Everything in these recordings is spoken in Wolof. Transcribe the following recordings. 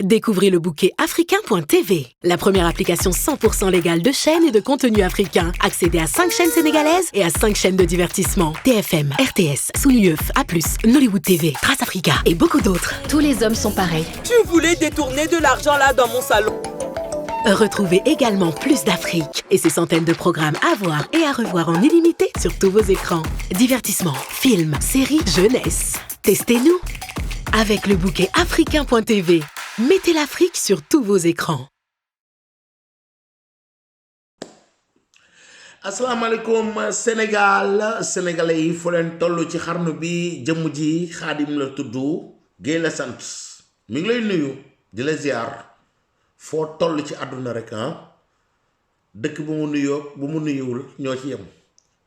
Découvrez le bouquet africain.tv, la première application 100% légale de chaînes et de contenu africain. Accédez à 5 chaînes sénégalaises et à 5 chaînes de divertissement. TFM, RTS, Soulieuf, A+, Nollywood TV, Trace Africa et beaucoup d'autres. Tous les hommes sont pareils. Tu voulais détourner de l'argent là dans mon salon. Retrouvez également plus d'Afrique et ses centaines de programmes à voir et à revoir en illimité sur tous vos écrans. Divertissement, films, séries, jeunesse. Testez-nous. Avec le bouquet africain.tv. Mettez l'Afrique sur tous vos écrans. asalaamaaleykum Sénégal sénégalais yi fu leen toll ci xarnu bi jëmm ji Xaadim la tudd Guèye la sant mi ngi lay nuyu di la ziar foo toll ci àdduna rek dëkk bu mu nuyoo bu mu nuyuwul ñoo ci yem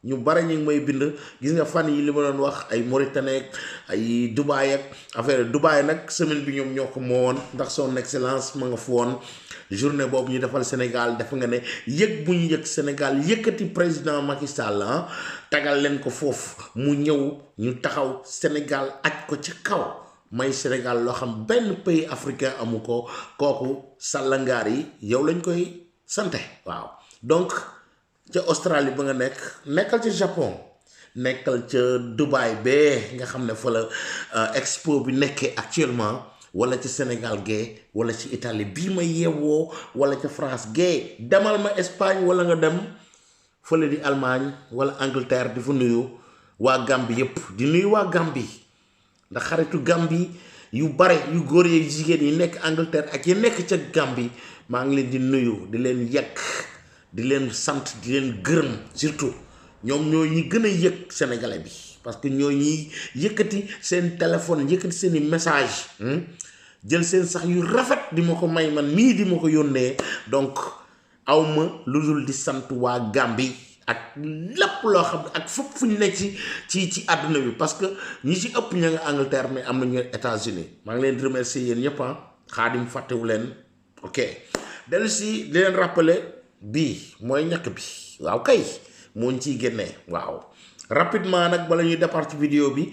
ñu bari ñu ngi may bind gis nga fan yi li ma doon wax ay Mauritanie ay Dubaï ak affaire Dubaï nag semaine bi ñoom ñoo ko moowoon ndax son excellence ma nga fa woon journée boobu ñu defal Sénégal def nga ne yëg bu ñu yëg Sénégal yëkkati président Macky Sall tagal leen ko foofu mu ñëw ñu taxaw Sénégal aj ko ci kaw may Sénégal loo xam benn pays africain amu ko kooku sàllangaar yi yow lañ koy sante waaw donc ca Australie ba nga nekkal ca Japon nekkal ca Dubaï bee nga xam ne fa la expo bi nekkee actuellement wala ci Sénégal gee wala ci Italie bii ma yeewoo wala ca France gee demal ma Espagne wala nga dem fële di Allemagne wala Angleterre di fa nuyu waa Gambie yépp di nuyu waa Gambie ndax xaritu Gambie yu bare yu góor yi jigéen yi nekk Angleterre ak yi nekk ca Gambie maa ngi leen di nuyu di leen yekk di leen sant di leen gërëm surtout ñoom ñoo ñi gën a yëg sénégalais bi parce que ñoo ñi yëkkati seen téléphone yëkkati seeni message jël seen sax yu rafet di ma ko may man mii di ma ko yónnee donc awma lu dul di sant waa Gambie ak lépp loo xam ak fépp fu ñu nekk ci àdduna bi parce que ñi ci ëpp ña nga Angleterre mais am nañu États-Unis maa ngi leen di remercier yéen ñëpp Xaadim fàttewu leen ok dellu si di leen rappeler bii mooy ñàkk bi waaw kay moo ñu ciy génnee waaw rapidement nag bala ñuy départ ci vidéo bi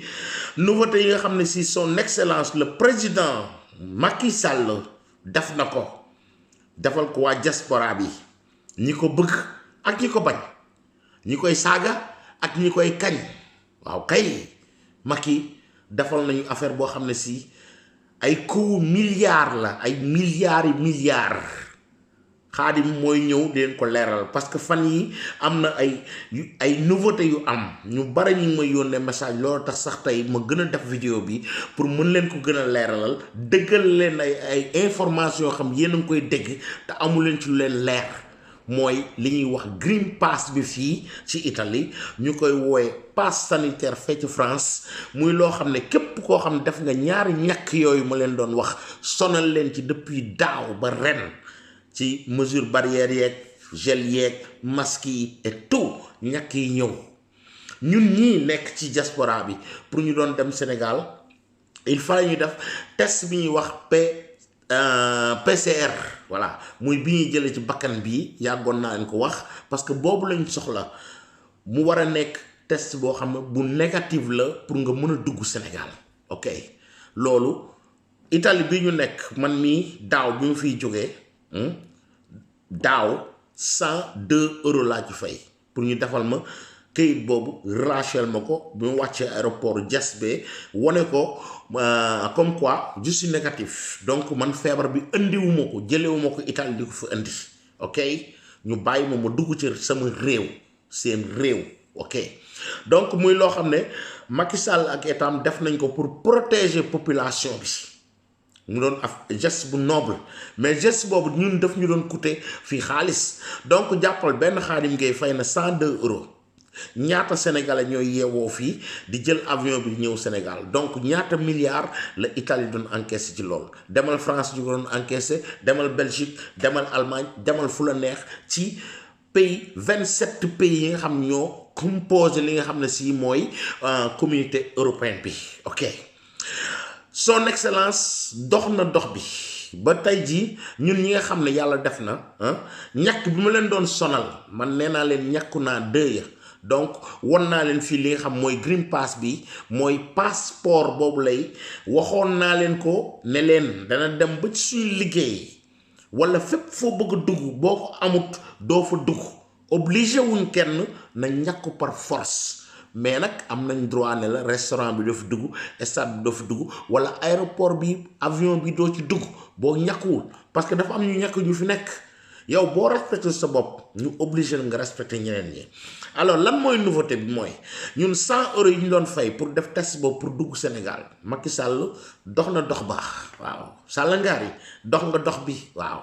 nouveauté yi nga xam ne si son excellence le président Macky Sall def na ko defal ko waa diaspora bi ñi ko bëgg ak ñi ko bañ ñi koy saaga ak ñi koy kañ waaw kay Macky defal nañu affaire boo xam ne si ay coût milliards la ay milliards Xaadim mooy ñëw di leen ko leeral parce que fan yi am na ay nouveauté yu am ñu bari ñu ngi may yónnee message loolu tax sax tey ma gën a def vidéo bi pour mën leen ko gën a leeralal dëggal leen ay information yoo xam yéen a ngi koy dégg te amu leen ci lu leen leer mooy li ñuy wax green pass bi fii ci Italie ñu koy woowe pass sanitaire fee ci France muy loo xam ne képp koo xam def nga ñaari ñàkk yooyu ma leen doon wax sonal leen ci depuis daaw ba ren ci mesure barrière yeeg gel yeeg masque yi et tout ñàkk yi ñëw ñun ñii nekk ci diaspora bi pour ñu doon dem Sénégal il fallait ñu def test bi ñuy wax PCR voilà muy bi ñuy jëlee ci bakkan bi yàggoon naa leen ko wax parce que boobu lañ soxla mu war a nekk test boo xam ne bu négatif la pour nga mën a dugg Sénégal ok loolu Italie bi ñu nekk man mii daaw bi mu fiy jógee daaw 102 € laa ci fay pour ñu defal ma këyit boobu rachel ma ko bi mu wàccee aéroport Diass be wane ko comme quoi je suis négatif donc man feebar bi indiwuma ko jëlewuma ko Italie di ko fa indi ok ñu bàyyi ma dugg ci sama réew seen réew ok donc muy loo xam ne Macky Sall ak étam def nañ ko pour protéger population bi mu doon geste bu noble mais geste boobu ñun daf ñu doon coûter fii xaalis donc jàppal benn Xaadim Gueye fay na 102 €. ñaata sénégalais ñooy yeewoo fii di jël avion bi ñëw Sénégal donc ñaata milliards la Italie doon encaissé ci loolu demal France ñu ko doon encaissé demal Belgique demal Allemagne demal fu la neex ci pays 27 pays yi nga xam ñoo composé li nga xam ne si mooy communauté européenne bi ok son excellence dox na dox bi ba tey jii ñun ñi nga xam ne yàlla def na ñàkk bi ma leen doon sonal man nee naa leen ñàkku naa 2 ya donc won naa leen fii li nga xam mooy green pass bi mooy passeport boobu lay waxoon naa leen ko ne leen dana dem ba ci suñu liggéey wala fépp foo bëgg a dugg boo ko amut doo fa dugg obligé wuñ kenn na ñàkk par force mais nag am nañ droit ne la restaurant bi doo fi dugg stade bi doo fi dugg wala aéroport bi avion bi doo ci dugg boo ñàkkuwul parce que dafa am ñu ñàkk ñu fi nekk yow boo respecté sa bopp ñu obligé nga respecté ñeneen ñi alors lan mooy nouveauté bi mooy ñun 100 € yi ñu doon fay pour def test boobu pour dugg Sénégal Macky Sall dox na dox baax waaw Sall ngaar yi dox nga dox bi waaw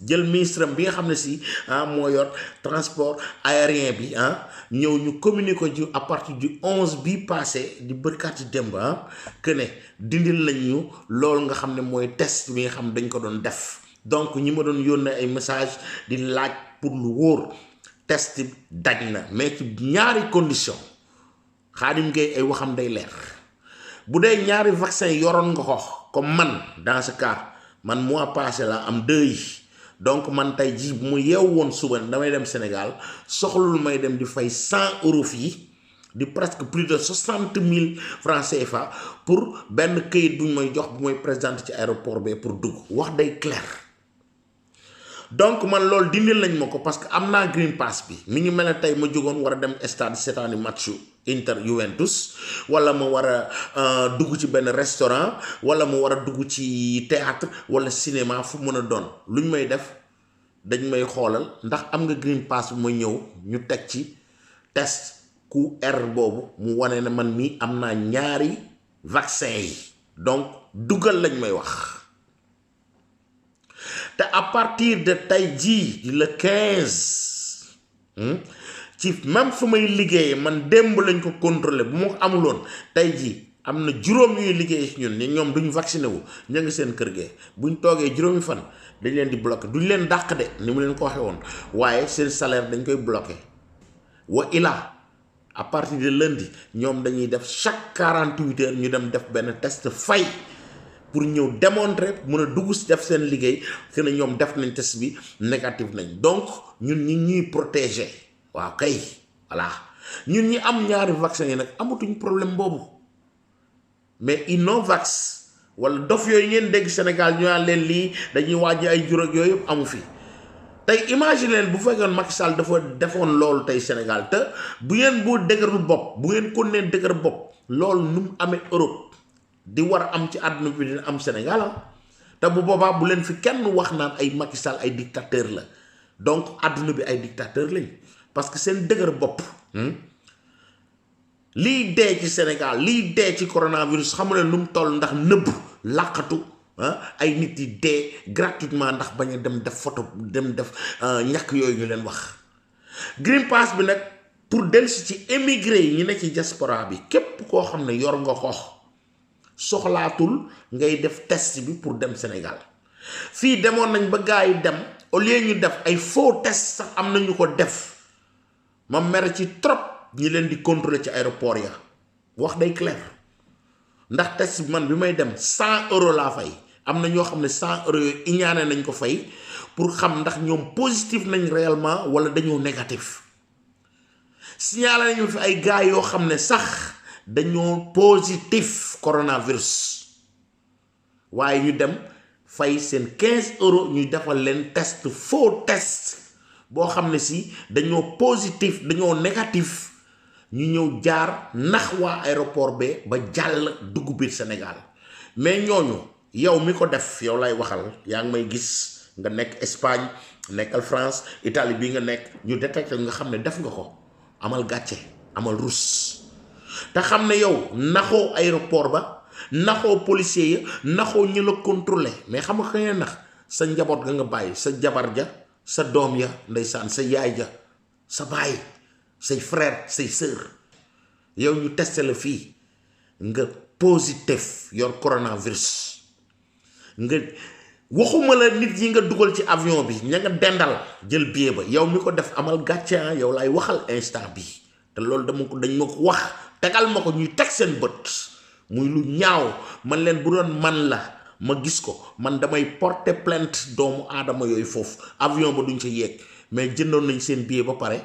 jël ministre bi nga xam ne si moo yor transport aérien bi ñëw ñu communiqué ji à partir du 11 bi passé di bërkaati démb que ne dindil nañ ñu loolu nga xam ne mooy test bi nga xam dañ ko doon def donc ñi ma doon yónnee ay message di laaj pour lu wóor test daj na mais ci ñaari condition Khadim Gueye ay waxam day leer bu dee ñaari vaccin yoroon nga ko comme man dans ce cas man mois passé la am 2 yi donc man tey jii bu mu yeew woon suba damay dem Sénégal soxlul may dem di fay 100 € fii di presque plus de 60 000 francs CFA pour benn këyit bu ñu may jox bu may présenter ci aéroport bi pour dugg wax day clair donc man loolu dindil nañ ma ko parce que am naa green pass bi mi ngi mel ne tey ma jógoon war a dem stade seetaani matchu Inter Juventus wala ma war a dugg ci benn restaurant wala ma war a dugg ci théâtre wala cinéma fu mën a doon lu ñu may def dañ may xoolal ndax am nga green pass bu ma ñëw ñu teg ci test QR boobu mu wane ne man mii am naa ñaari vaccin yi donc dugal lañ may wax te à partir de tey jii le 15 ci même fu may liggéeyee man démb lañ ko contrôler bu ma ko amuloon tey jii am na juróom ñuy liggéey ci ñun ñoom duñ vacciné wu ña ngi seen kër gee buñ toogee juróomi fan dañ leen di bloqué duñ leen dàq de ni mu leen ko waxee woon waaye seen salaire dañ koy bloqué wa ila à partir de lundi ñoom dañuy def chaque 48 heures ñu dem def benn test fay pour ñëw démontrer mën a dugg si def seen liggéey que ne ñoom def nañ test bi négatif nañ donc ñun ñi ñuy protéger waaw kay voilà ñun ñi am ñaari vaccin yi nag amatuñ problème boobu mais Innovax wala dof yooyu ngeen dégg Sénégal ñu naan leen lii dañuy wàññi ay jur ak yooyu yëpp amu fi tey imagine leen bu fekkoon Macky Sall dafa defoon loolu tey Sénégal te bu ngeen boo dëgërul bopp bu ngeen ko neen dëgër bopp loolu nu mu amee Europe di war a am ci àdduna bi dina am Sénégal te bu boobaa bu leen fi kenn wax naan ay Macky Sall ay dictateur la donc àdduna bi ay dictateur lañ parce que seen dëgër bopp lii dee ci Sénégal lii dee ci coronavirus xamu ne nu mu toll ndax nëbb làqatu ay nit yi dee gratuitement ndax bañ a dem def photo dem def ñàkk yooyu ñu leen wax Green Pass bi nag pour dellusi ci émigré yi ñu ne ci diaspora bi képp koo xam ne yor nga ko soxlaatul ngay def test bi pour dem Sénégal fii demoon nañ ba gars yi dem au lieu ñu def ay faux test sax am nañu ko def ma mer ci trop ñi leen di contrôler ci aéroport ya wax day clair ndax test bi man bi may dem 100 € laa fay am na ñoo xam ne 100 € yooyu iñaane nañ ko fay pour xam ndax ñoom positif nañ réellement wala dañoo négatif signalé nañu fi ay gars yoo xam ne sax dañoo positif coronavirus waaye ñu dem fay seen 15 € ñu defal leen test faux test boo xam ne si dañoo positif dañoo négatif ñu ñëw jaar nax waa aéroport ba jàll dugg biir Sénégal mais ñooñu yow mi ko def yow lay waxal yaa ngi may gis nga nekk Espagne nekkal France Italie bii nga nekk ñu détecté nga xam ne def nga ko amal gàcce amal rus te xam ne yow naxoo aéroport ba naxoo policier ya naxoo ñu la contrôler mais xam nga ka ngeen nax sa njaboot ga nga bàyyi sa jabar ja sa doom ya ndeysaan sa yaay ja sa baay say frère say sœur yow ñu testé la fii nga positif yor coronavirus nga waxuma la nit yi nga dugal ci avion bi ña nga dendal jël billet ba yow mi ko def amal gàcce yow lay waxal instant bi te loolu dañ ma ko wax tegal ma ko ñuy teg seen bët muy lu ñaaw man leen bu doon man la ma gis ko man damay porter plainte doomu aadama yooyu foofu avion ba duñ ca yéeg mais jëndoon nañ seen billet ba pare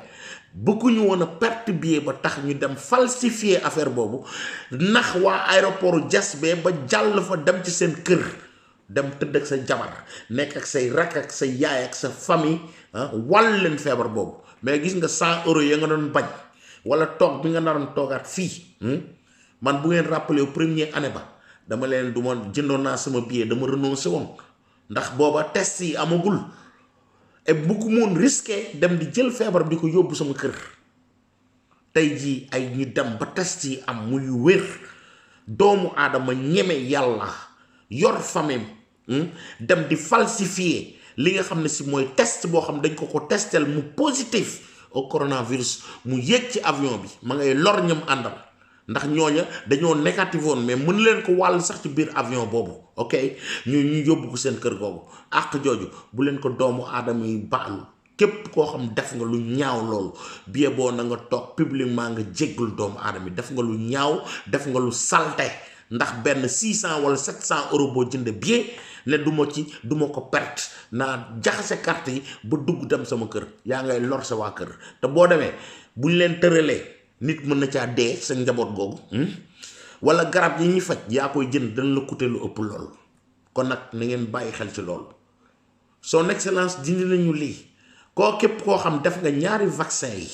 bëgguñu woon a perte billet ba tax ñu dem falsifier affaire boobu nax waa aéroport Diass ba jàll fa dem ci seen kër dem tëdd ak sa jabar nekk ak say rak ak sa yaay ak sa famille wàll leen feebar boobu mais gis nga 100 euros ya nga doon bañ wala toog bi nga naroon toogaat fii man bu ngeen rappelé première année ba dama leen du ma jëndoon naa sama billet dama renoncé woon ndax booba test yi amagul et bëggu moon risqué dem di jël feebar bi di ko yóbbu sama kër tey jii ay ñu dem ba test yi am muy wér doomu aadama ñeme yàlla yor famem dem di falsifier li nga xam ne si mooy test boo xam dañ ko testel mu positif au coronavirus mu yéeg ci avion bi ma ngay lor ñam àndal ndax ñooña dañoo négatif woon mais mën leen ko wàll sax ci biir avion boobu ok ñu yóbbu ko seen kër googu àq jooju bu leen ko doomu aadama yi baalu képp koo xam def nga lu ñaaw loolu billet boo na nga toog publiquement nga jéggul doomu aadama yi def nga lu ñaaw def nga lu salte ndax benn 600 wala 700 euros boo jënd billet ne duma ko perte naa jaxase carte yi ba dugg dem sama kër yaa ngay lor sa waa kër te boo demee buñ leen tëralee nit mën na caa dee sa njaboot googu wala garab yi ñuy faj yaa koy jënd dana la coûter lu ëpp lool kon nag na ngeen bàyyi xel ci loolu son excellence dindi nañu lii koo képp koo xam def nga ñaari vaccin yi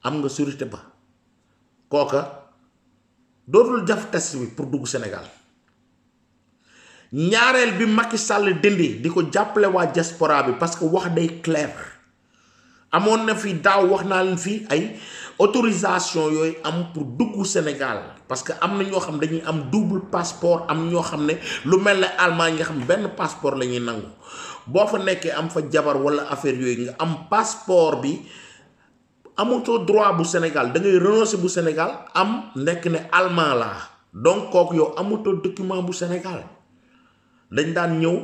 am nga sûreté ba kooka dootul jaf test bi pour dugg Sénégal ñaareel bi Macky Sall dindi di ko jàppale waa diaspora bi parce que wax day clair amoon na fi daaw wax naa leen fii ay autorisation yooyu am pour dugg Sénégal parce que am na ñoo xam dañuy am double passeport am ñoo xam ne lu mel ne Allemagne nga xam benn passeport la ñuy nangu boo fa nekkee am fa jabar wala affaire yooyu nga am passeport bi amatoo droit bu Sénégal da ngay renoncer bu Sénégal am nekk ne allemand la donc kooku yow amatoo document bu Sénégal dañ daan ñëw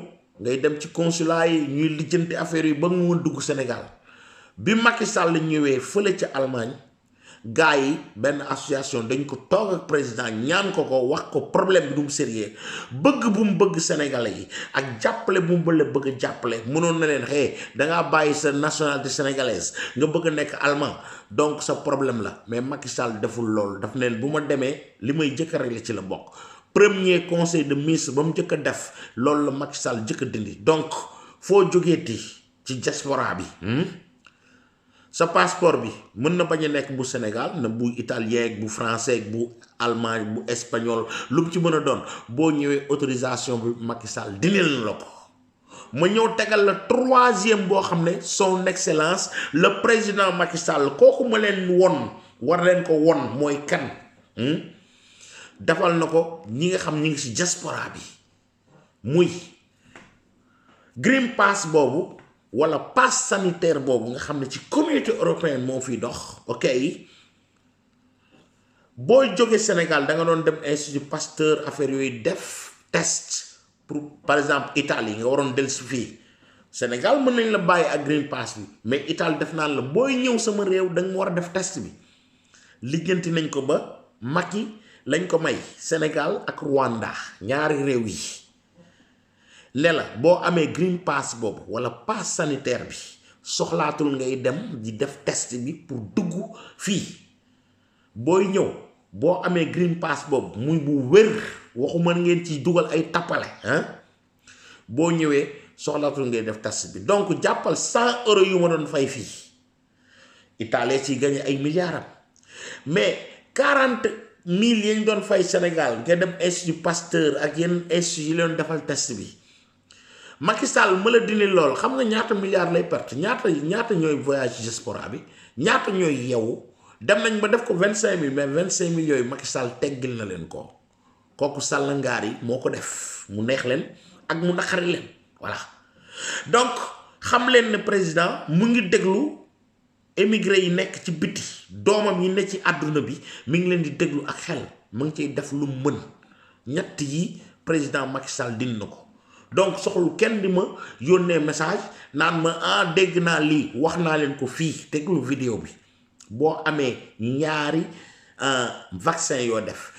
ngay dem ci consulat yi ñuy lijjanti affaire yi ba nga mën dugg Sénégal bi Macky Sall ñëwee fële ca Allemagne gars yi benn association dañ ko toog ak président ñaan ko wax ko problème bi du mu sérieux bëgg bu mu bëgg sénégalais yi ak jàppale bu mu bëgg a jàppale mënoon na leen dangaa bàyyi sa nationalité sénégalaise nga bëgg a nekk allemand donc sa problème la mais Macky Sall deful loolu daf ne bu ma demee li may jëkk a régler ci la bokk premier conseil de ministre ba mu jëkk a def loolu la Macky Sall jëkk a dindi donc foo jógeeti ci diaspora bi sa passeport bi mën na bañ a nekk bu Sénégal na bu italien bu français bu allemand bu espagnol lu mu ci mën a doon boo ñëwee autorisation bi Macky Sall dindil na la ko ma ñëw tegal la troisième boo xam ne son excellence le président Macky Sall kooku ma leen won war leen ko won mooy kan defal na ko ñi nga xam ñi ngi ci diaspora bi muy green pass boobu wala passe sanitaire boobu nga xam ne ci communauté européenne moo fiy dox ok booy jóge Sénégal da nga doon dem institut Pasteur affaire yooyu def test pour par exemple Italie nga waroon del si fii Sénégal mën nañ la bàyyi ak green pass bi mais Italie def naan la booy ñëw sama réew da nga war a def test bi lijjanti nañ ko ba Macky lañ ko may Sénégal ak Rwanda ñaari réew yi ne la boo amee green pass boobu wala pass sanitaire bi soxlaatul ngay dem di def test bi pour dugg fii booy ñëw boo amee green pass boobu muy bu wér waxuma ngeen ci dugal ay tappale boo ñëwee soxlaatul ngay def test bi donc jàppal 100 euros yu ma doon fay fii Italie ci gagné ay milliards mais 40 000 yañ doon fay Sénégal nga dem institut Pasteur ak yenn institut yi leen defal test bi Macky Sall ma la dindi lool xam nga ñaata milliards lay perte ñaata ñooy voyage ci diaspora bi ñaata ñooy yeewu dem nañ ba def ko 25 000 mais 25 000 yooyu Macky Sall teggil na leen ko kooku Sall ngaar yi moo ko def mu neex leen ak mu naqari leen voilà donc xam leen ne président mu ngi déglu émigré yi nekk ci biti doomam yi ne ci àdduna bi mi ngi leen di déglu ak xel mu ngi ciy def lu mën ñett yi président Macky Sall dindi na ko donc soxlu kenn di ma yónnee message naan ma dégg naa lii wax naa leen ko fii déglu vidéo bi boo amee ñaari vaccin yoo def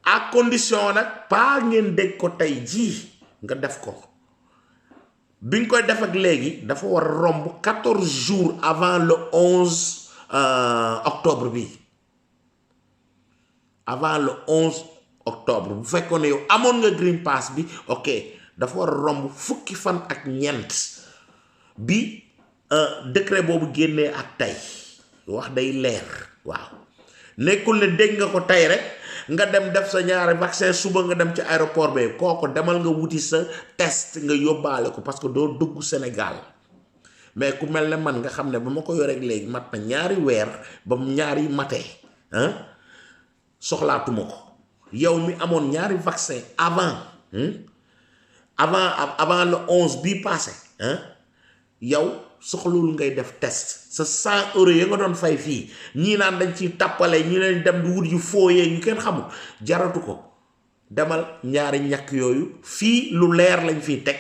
à condition nag pas ngeen dégg ko tey jii nga def ko biñ koy def ak léegi dafa war a romb 14 jours avant le 11 octobre bi avant le 11 octobre bu fekkoon ne yow amoon nga green pass bi ok dafa war a romb fukki fan ak ñeent bi décret boobu génnee ak tey wax day leer waaw nekkul ne dégg nga ko tey rek nga dem def sa ñaari vaccin suba nga dem ci aéroport bi kooko demal nga wuti sa test nga yóbbaale ko parce que doo dugg Sénégal mais ku mel ne man nga xam ne ba ma ko yoree léegi mat na ñaari weer ba mu ñaari matee soxlaatuma ko yow mi amoon ñaari vaccin avant le 11 bii passé yow soxlul ngay def test sa 100 euros ya nga doon fay fii ñii naan dañ ciy tàppale ñi leen dem di wut yu fooyee yu kenn xamul jaratu ko demal ñaari ñàkk yooyu fii lu leer lañ fiy teg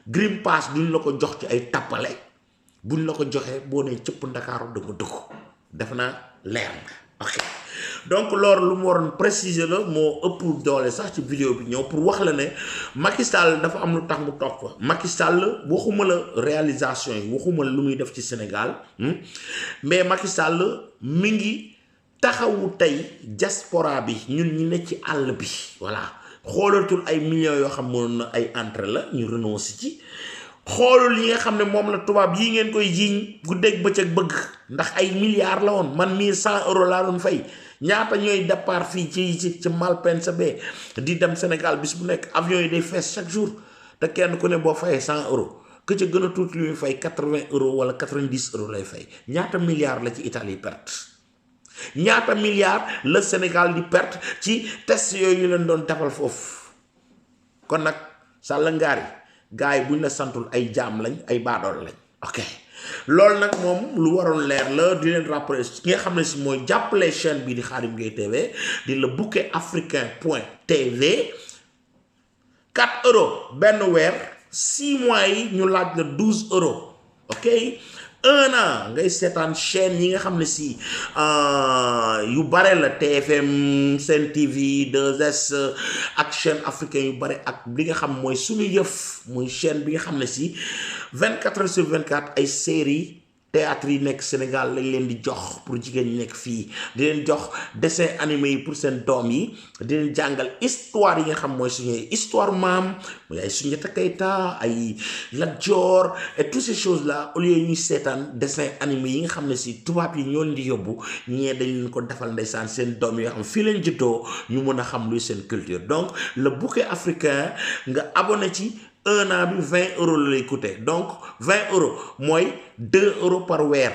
green pass duñ la ko jox ci ay tàppale buñ la ko joxee boo nee cëpp Ndakaaru da nga dugg def naa leer na ok donc loolu lu mu waroon préciser la moo ëpp doole sax ci vidéo bi ñëw pour wax la ne Macky Sall dafa am lu tax mu toog fa Macky Sall waxuma la réalisation yi waxuma la lu muy def ci Sénégal mais Macky Sall mi ngi taxawu tey diaspora bi ñun ñi ne ci àll bi voilà xoolatul ay millions yoo xam ne ay entrée la ñu renoncé ci xoolul yi nga xam ne moom la tubaab yi ngeen koy jiiñ guddeeg bëccëg bëgg ndax ay milliards la woon man mii 100 euros laa doon fay ñaata ñooy départ fii ci Malpensa be di dem Sénégal bis bu nekk avion yi day fees chaque jour te kenn ku ne boo fayee 100 euros que ca gën a tuuti lu muy fay 80 euros wala 90 euros lay fay ñaata milliards la ci Italie perte ñaata milliards la Sénégal di perte ci test yooyu leen doon defal foofu kon nag Sall ngaari gars yi buñ la santul ay jaam lañ ay baadool lañ ok loolu nag moom lu waroon leer la di leen rappeler ki nga xam ne si mooy jàppale chaîne bi di Khadim Gueye TV di le bouquet africain.tv 4 euros benn weer 6 mois yi ñu laaj la 12 euros ok 1 an ngay seetaan chaîne yi nga xam ne si yu bare la TFM Sen TV 2S ak chaîne africain yu bare ak li nga xam mooy suñu yëf muy chaîne bi nga xam ne si 24 heures sur 24 ay série théâtre yi nekk Sénégal lañ leen di jox pour jigéen ñi nekk fii di leen jox dessin animé yi pour seen doom yi di leen jàngal histoire yi nga xam mooy suñuy histoire maam mooy ay Soundiata Keita ay Lat Dior et toutes ces choses là au lieu ñuy seetaan dessin animé yi nga xam ne si tubaab yi ñoo leen di yóbbu ñee dañ leen ko defal ndeysaan seen doom yi nga xam fii leen juddoo ñu mën a xam luy seen culture donc le bouquet africain nga abonné ci 1 an bi 20 euros la lay coûter donc 20 euros mooy 2 euros par weer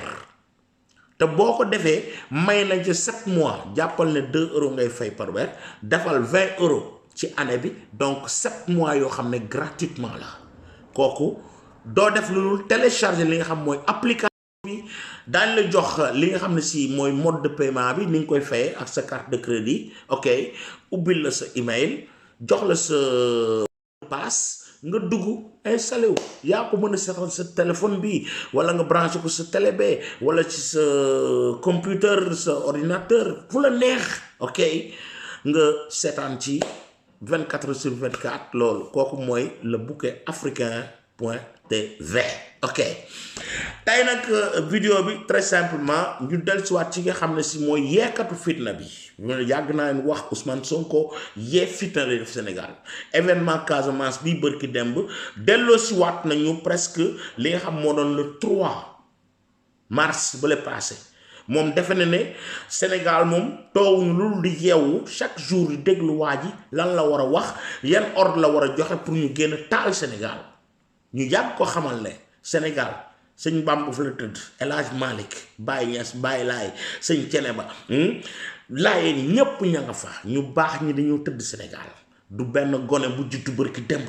te boo ko defee may nañ ci 7 mois jàppal ne 2 euros ngay fay par weer defal 20 euros ci année bi donc 7 mois yoo xam ne gratuitement la kooku doo def lu dul télécharger li nga xam mooy application bi daañ la jox li nga xam ne si mooy mode de paiement bi ni nga koy fayee ak sa carte de crédit ok ubbil la sa email jox la sa passe nga dugg installé wu yaa ko mën a seetaan sa téléphone bi wala nga branché ko sa télé be wala ci sa computer sa ordinateur fu la neex ok nga seetaan ci 24 heures sur 24 loolu kooku mooy le bouquet africain.tv ok tey nag vidéo bi très simplement ñu dellusiwaat ci nga xam ne si mooy yeekatu fitna bi yàgg naa leen wax Ousmane Sonko yee fitna la def Sénégal événement Casamance bi bërki demb delloosiwaat nañu presque li nga xam moo doon le 3 mars ba le passé moom defe na ne Sénégal moom toowuñu loolu di yeewu chaque jour di déglu waa ji lan la war a wax yan ordre la war a joxe pour ñu génn taal Sénégal ñu yàgg ko xamal ne Sénégal sëñ Bamba fa la tëdd El Hadj Malick Baye Niass Baye Laay sëñ Ceneba laayee ni ñépp ña nga fa ñu baax ñi dañoo tëdd Sénégal du benn gone bu juddu bërki demb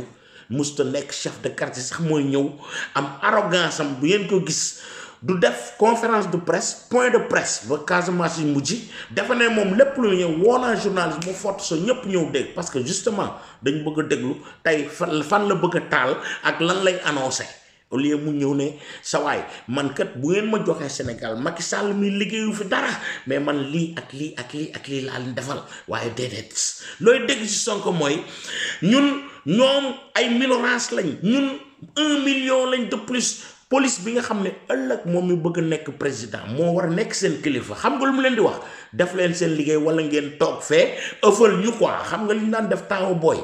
musta nekk chef de quartier sax mooy ñëw am arrogance am bu ngeen ko gis du def conférence de presse point de presse ba Casamance yi mujj dafa ne moom lépp lu ñëw woonaa journaliste mu fott so ñëpp ñëw dégg parce que justement dañ bëgg a déglu tey fan la bëgg a taal ak lan lay annoncé au lieu mu ñëw ne sa waay man kat bu ngeen ma joxee Sénégal Macky Sall mi liggéeyu fi dara mais man lii ak lii ak lii ak lii laa leen defal waaye déedéet looy dégg ci Sonko mooy ñun ñoom ay minorange lañ ñun 1 million lañ de plus police bi nga xam ne ëllëg moom mi bëgg nekk président moo war a nekk seen kilifa xam nga lu mu leen di wax def leen seen liggéey wala ngeen toog fee ëffal ñu quoi xam nga li ñu daan def temps booy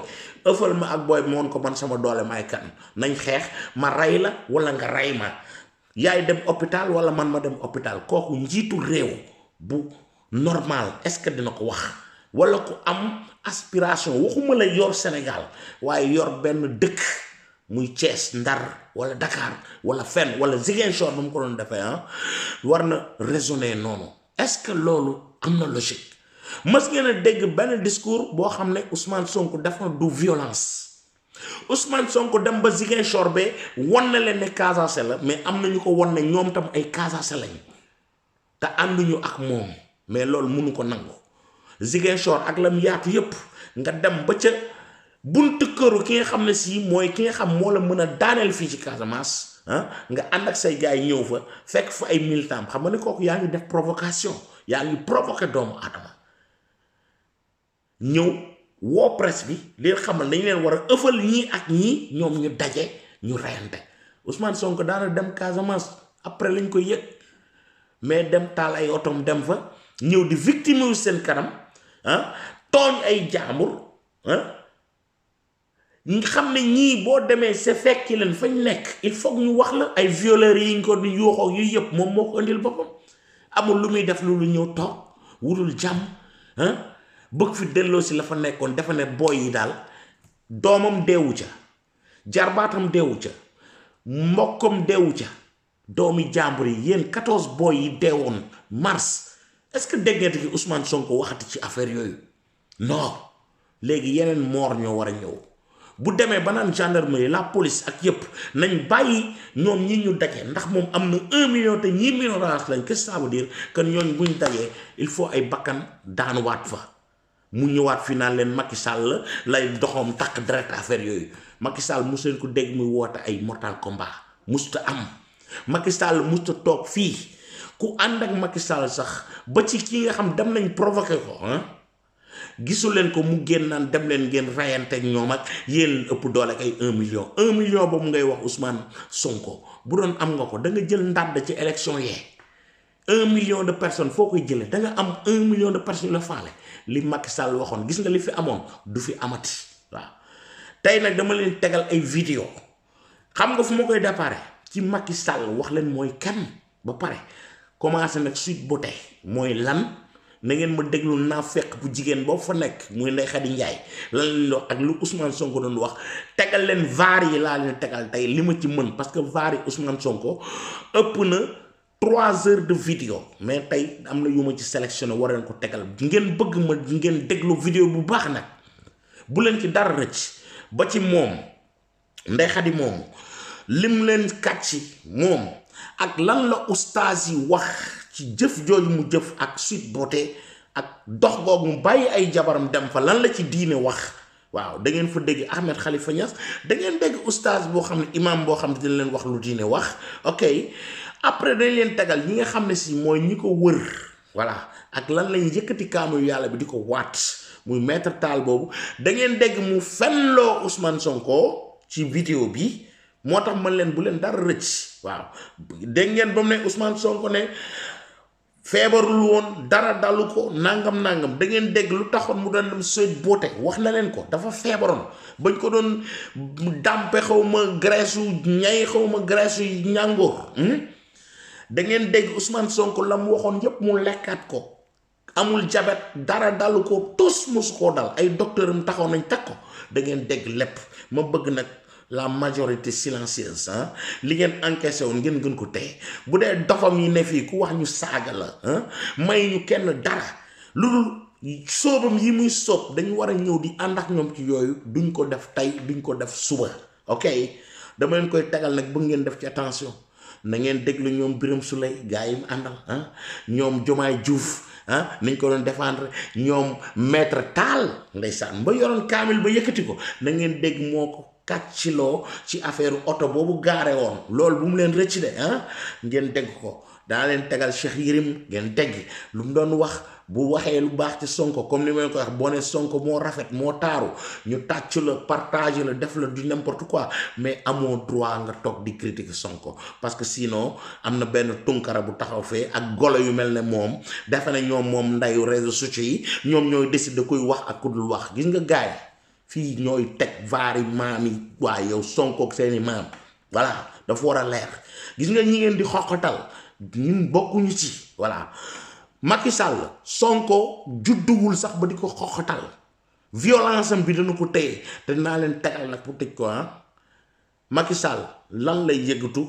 ëffal ma ak booy moon ko man sama doole may kan nañ xeex ma rey la wala nga rey ma yaay dem hôpital wala man ma dem hôpital kooku njiitu réew bu normal est-ce que dina ko wax wala ku am aspiration waxuma la yor Sénégal waaye yor benn dëkk muy Thiès Ndar wala Dakar wala fenn wala Ziguinchor ba mu ko doon defee war na raisonner noonu est-ce que loolu am na logique mas ngeen a dégg benn discours boo xam ne Ousmane Sonko def na du violence Ousmane Sonko dem ba Ziguinchor ba wan na leen ne Casamance la mais am na ñu ko wan ne ñoom tam ay Casamance lañ te ànduñu ak moom mais loolu mënu ko nangu Ziguinchor ak lam yaatu yépp nga dem ba ca buntu këru ki nga xam ne si mooy ki nga xam moo la mën a daaneel fii ci Casamance nga ànd ak say gars yi ñëw fa fekk fa ay militants xam nga ne kooku yaa ngi def provocation yaa ngi provoqué doomu aadama ñëw woo presse bi leen xamal dañu leen war a ëffal ñii ak ñii ñoom ñu daje ñu reyante Ousmane Sonko daana dem Casamance après lañ koy yëg mais dem taal ay otom dem fa ñëw di victime wu seen kanam tooñ ay jaambur nga xam ne ñii boo demee sa fekki leen fañ nekk il faut ñu wax la ay violeurs yi ñu ko di yuuxoo yu yëpp moom moo ko indil boppam amul lu muy def lu ñëw toog wutul jàmm bëgg fi delloo si la fa nekkoon dafa ne booy yi daal doomam deewu ca jarbaatam deewu ca mbokkam deewu ca doomi jàmbur yi yéen 14 booy yi deewoon mars est-ce que dégg ngeen ki Ousmane Sonko waxati ci affaire yooyu non léegi yeneen moor ñoo war a ñëw bu demee ba naan gendarmerie la police ak yépp nañ bàyyi ñoom ñi ñu daje ndax moom am na 1 million te ñii minorance lañ qu'est-ce que ça veut dire que ñooñ buñ dajee il faut ay bakkan daanuwaat fa mu ñëwaat fi naan leen Macky Sall lay doxoom takk direct affaire yooyu Macky Sall mos leen ko dégg muy woote ay mortal combat musta am Macky Sall musta toog fii ku ànd ak Macky Sall sax ba ci kii nga xam dem nañ provoqué ko gisu leen ko mu génn naan dem leen ngeen rayante ak ñoom ak yéen ëpp doole ak ay 1 million 1 million boobu ngay wax Ousmane Sonko bu doon am nga ko da nga jël ndàdd ci élection yee 1 million de personnes foo koy jëlee da nga am 1 million de personnes la faale li Macky Sall waxoon gis nga li fi amoon du fi amati waaw tey nag dama leen tegal ay vidéo xam nga fu ma koy déparé ci Macky Sall wax leen mooy kan ba pare commencé nag Sweet Beauté mooy lan na ngeen ma déglu naa fekk bu jigéen boobu fa nekk muy Ndeye Khady Ndiaye lan leen wax ak lu Ousmane Sonko doon wax tegal leen vaar yi laa leen tegal tey li ma ci mën parce que vaar yi Ousmane Sonko ëpp na 3 heures de vidéo mais tey am na yu ma ci sélectionné war leen ko tegal ngeen bëgg ma ngeen déglu vidéo bu baax nag bu leen ci dara rëcc ba ci moom Ndeye Khady moom lim leen kàcci moom ak lan la ustaas yi wax ci jëf jooju mu jëf ak Sweet Beauté ak dox googu mu bàyyi ay jabaram dem fa lan la ci diine wax waaw da ngeen fa dégg Ahmed Khalifa Niass da ngeen dégg ustaas boo xam ne imam boo xam ne dina leen wax lu diine wax ok après dañ leen tegal ñi nga xam ne si mooy ñi ko wër voilà ak lan lañ yëkkati kaamul yàlla bi di ko waat muy maître Tall boobu da ngeen dégg mu fenloo Ousmane Sonko ci vidéo bi moo tax man leen bu leen dara rëcc waaw dégg ngeen ba mu ne Ousmane Sonko ne feebarul woon dara dalu ko nangam da ngeen dégg lu taxoon mu doon dem Sweet Beauté wax na leen ko dafa feebaroon bañ ko doon dàmpe xaw ma graisse yu ñay xaw ma graisse yu ñàngoor da ngeen dégg Ousmane Sonko la mu waxoon yépp mu lekkaat ko amul jabet dara dalu ko tus musu koo dal ay docteur am taxaw nañ teg ko da ngeen dégg lépp ma bëgg nag la majorité silencieuse li ngeen encaissé woon ngeen gën ko téye bu dee dofam yi ne fii ku wax ñu saaga la may ñu kenn dara lu dul soobam yi muy soob dañu war a ñëw di ànd ak ñoom ci yooyu duñ ko def tey duñ ko def suba ok dama leen koy tegal nag bëgg ngeen def ci attention na ngeen déglu ñoom Birame Souleye gars yi mu àndal ñoom Diomaye Diouf nañ ko doon défendre ñoom maître Tall ndeysaan ba yoroon kaamil ba yëkkati ko na ngeen dégg moo ko kàcciloo ci affaire oto boobu gaare woon loolu bu mu leen rëcc de ngeen dégg ko danaa leen tegal Cheikh Yérim ngeen teggi lu mu doon wax bu waxee lu baax ci Sonko comme ni ma leen ko wax boo ne Sonko moo rafet moo taaru ñu tàcc la partage la def la du n'importe quoi mais amoo droit nga toog di critiquer Sonko parce que sinon am na benn tunkara bu taxaw fee ak golo yu mel ne moom defe na ñoom moom ndayu réseaux sociaux yi ñoom ñooy décider koy wax ak ku dul wax gis nga gaay fii ñooy teg vaari maam yi waaye yow Sonko ak seeni maam voilà dafa war a leer gis nga ñi ngeen di xoqatal ñun bokkuñu ci voilà Macky Sall Sonko judduwul sax ba di ko xoqatal violence am bi dana ko téye te dinaa leen tegal nag pour tëj ko Macky Sall lan lay yëgatu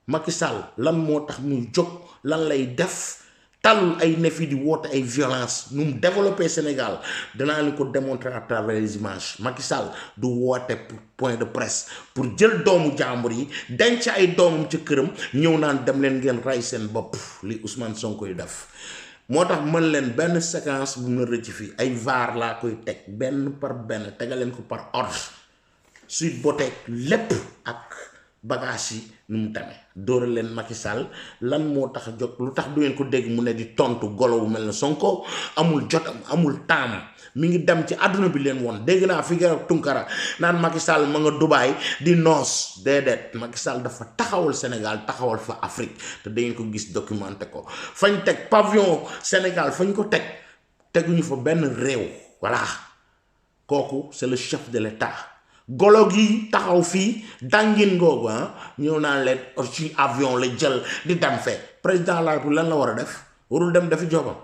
Macky Sall lan moo tax muy jóg lan lay def talul ay nefi di woote ay violence nu mu développé Sénégal danaa leen ko démontrer à travers les images Macky Sall du woote point de presse pour jël doomu jàmbur yi denc ay doomam ca këram ñëw naan dem leen ngeen rey seen bopp li Ousmane Sonko yu def moo tax mën leen benn séquence bu mu rëcc fii ay vaar laa koy teg benn par benn tegaleen ko par ordre suite boo teg lépp ak bagage yi nu mu tamee dóora leen Macky Sall lan moo tax a jóg lu tax du ngeen ko dégg mu ne di tontu golo bu mel ne Sonko amul jotam amul taam mi ngi dem ci àdduna bi leen woon dégg naa fi nga Tunkara naan Macky Sall ma nga Dubaay di noos déedéet Macky Sall dafa taxawal Sénégal taxawal fa Afrique te da ngeen ko gis documenté ko fañ teg pavillon Sénégal fañ ko teg teguñu fa benn réew voilà kooku c'est le chef de l'État golo gi taxaw fii dangin googu ñëw naan leen ci avion la jël di dem fee président la République lan la war a def warul dem dafi jobam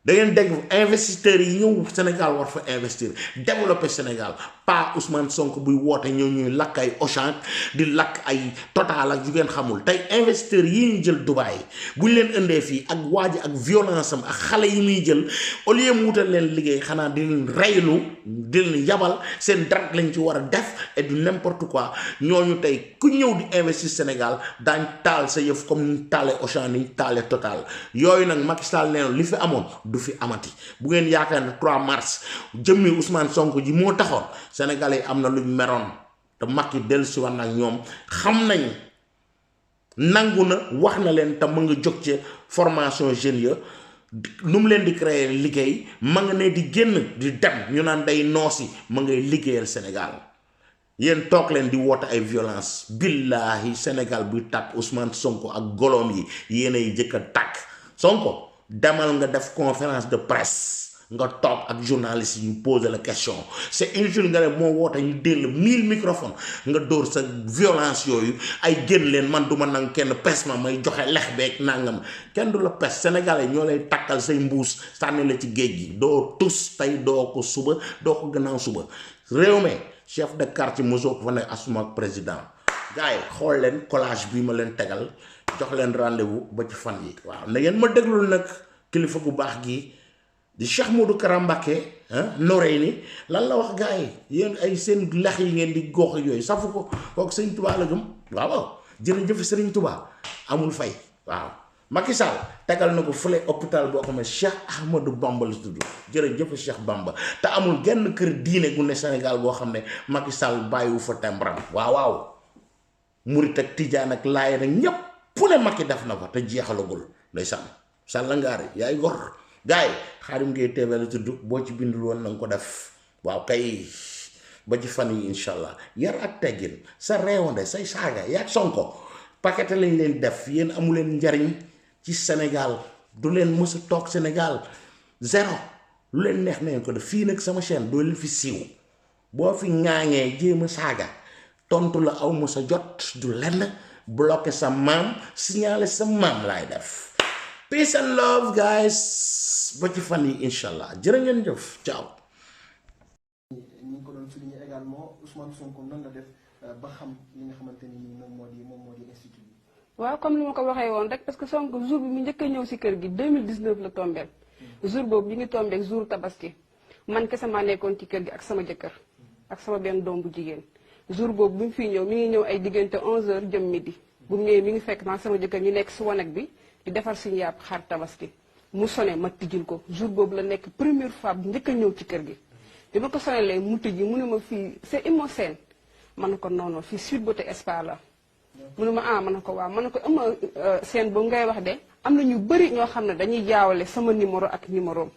da ngeen dégg investisseurs yi ñëw Sénégal war fa investir développer Sénégal pas Ousmane Sonko buy woote ñëw ñuy lakk ay Auchan di lakk ay Total ak yu ngeen xamul tey investisseurs yi ñu jël Dubaï buñ leen indee fii ak waaji ak violence am ak xale yi muy jël au lieu mu wutal leen liggéey xanaa di leen reylu di leen yabal seen dara lañ ci war a def et du n'importe quoi ñooñu tey ku ñëw di investir Sénégal daañ taal sa yëf comme ni taalee Auchan ni taalee Total yooyu nag Macky Sall nee li fi amoon du fi amati bu ngeen yaakaar ne 3 mars jëmmi Ousmane Sonko ji moo taxoon Sénégalais am na luñ meroon te Macky dellusi war nag ñoom xam nañ nangu na wax na leen te mu nga jóg ci formation jeunes ya nu mu leen di créer liggéey ma nga ne di génn di dem ñu naan day noosi ma ngay liggéeyal Sénégal yéen toog leen di woote ay violence billahi Sénégal buy tàkk Ousmane Sonko ak golom yi yéen ay jëkk a tàkk Sonko demal nga def conférence de presse nga toog ak journaliste yi ñu poser la question c'est inutile nga ne moo woote ñu déll 1000 microphones nga dóor sa violence yooyu ay génn leen man du ma nang kenn pes ma may joxe lex beeg nangam kenn du la pes Sénégalais ñoo lay takkal say mbuus sànni la ci géej gi doo tus tey doo ko suba doo ko gannaaw suba réew mi chef de quartier mosoo ko fa ne asuma ak président gars yi xool leen collage bi ma leen tegal jox leen rendez-vous ba ci fan yi waaw na ngeen ma déglul nag kilifa gu baax gi di Cheikh Modou Kara Mbacké norey ni lan la wax gars yi yéen ay seen lex yi ngeen di goox yooyu safu ko kooku sëñ Touba la gëm waaw jërëjëf sëriñ Touba amul fay waaw Macky Sall tegal na ko fële hôpital boo xam ne Cheikh Ahmadou Bamba la tudd jërëjëf Cheikh Bamba te amul genn kër diine gu ne Sénégal boo xam ne Macky Sall bàyyiwu fa tembram waaw murit ak tijaan ak laay nag ñépp fu ne Macky def na fa te jeexalagul ndeysaan sàllangaari yaay gor gaay Khadim Gueye TV la tudd boo ci bindul woon na nga ko def waaw kay ba ci fan yi incha allah yar ak teggin sa réewande say saaga yaag Sonko paquet lañ leen def yéen amu leen njariñ ci Sénégal du leen mës a toog Sénégal zéro lu leen neex na ngeen ko def fii nag sama chaîne doo leen fi siiw boo fi ŋaaŋee jéem a saaga tontu la aw ma sa jot du lenn bloqué sa maam signalé sa maam laay def peace and love guys ba ci fan yi incha allah jërë ngeen jëf ciao. ñu ngi ko doon souligner également Ousmane Sonko nan la def ba xam li nga xamante ni moom moo di institut bi. waaw comme ni ma ko waxee woon rek parce que Sonko jour bi mu njëkk a ñëw si kër gi 2019 la tombeel jour boobu ñu ngi tombeek jour tabaski man kese maa nekkoon ci kër gi ak sama jëkkër ak sama benn doom bu jigéen jour boobu bi mu fiy ñëw mi ngi ñëw ay diggante 11h jëm midi bu mu ñëwee mi ngi fekk maa sama jëkkër ñu nekk si wanag bi di defar suñu yàpp xar tabaski mu sone ma tijjil ko jour boobu la nekk première fois bu njëkk a ñëw ci kër gi bi ma ko sonelee mu tijji mu ne ma fii c'est Imosène ma ne ko non non fii Sweet Beauté Spa la mu ne ma ah ma ne ko waaw ma ne ko Eumeu Sène boobu ngay wax de am na ñu bëri ñoo xam ne dañuy jaawale sama numéro ak numéro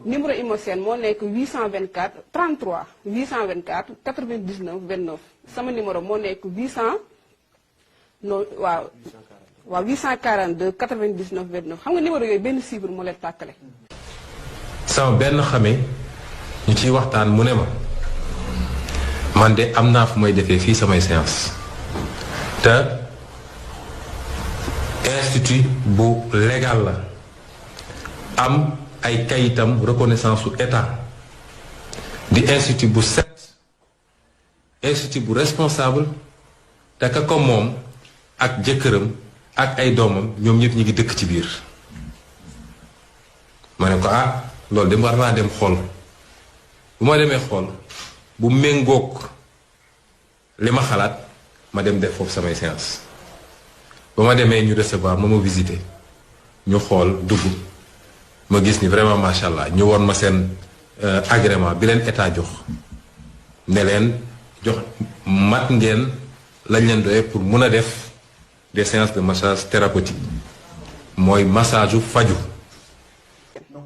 numéro Eumeu Sène moo nekk 824 33 824 99 29 sama numéro moo nekk 842 99 29 xam nga numéro yooyu benn chiffre moo leen tàkkale. sama benn xame ñu ciy waxtaan mu ne ma man de am naa fu may defee fii samay séance te institut bu légal la am ay kayitam reconnaissance su état di institut bu set institut bu responsable te ka ko moom ak jëkkëram ak ay doomam ñoom ñëpp ñi ngi dëkk ci biir ma ne ko ah loolu de war naa dem xool bu ma demee xool bu méngoog li ma xalaat ma dem def foofu samay séance ba ma demee ñu recevoir ma visiter ñu xool dugg ma gis ni vraiment macha allah ñu woon ma seen agrément bi leen état jox ne leen jox mat ngeen lañ leen doyee pour mun a def des séances de massage thérapeutique mooy massage faju. donc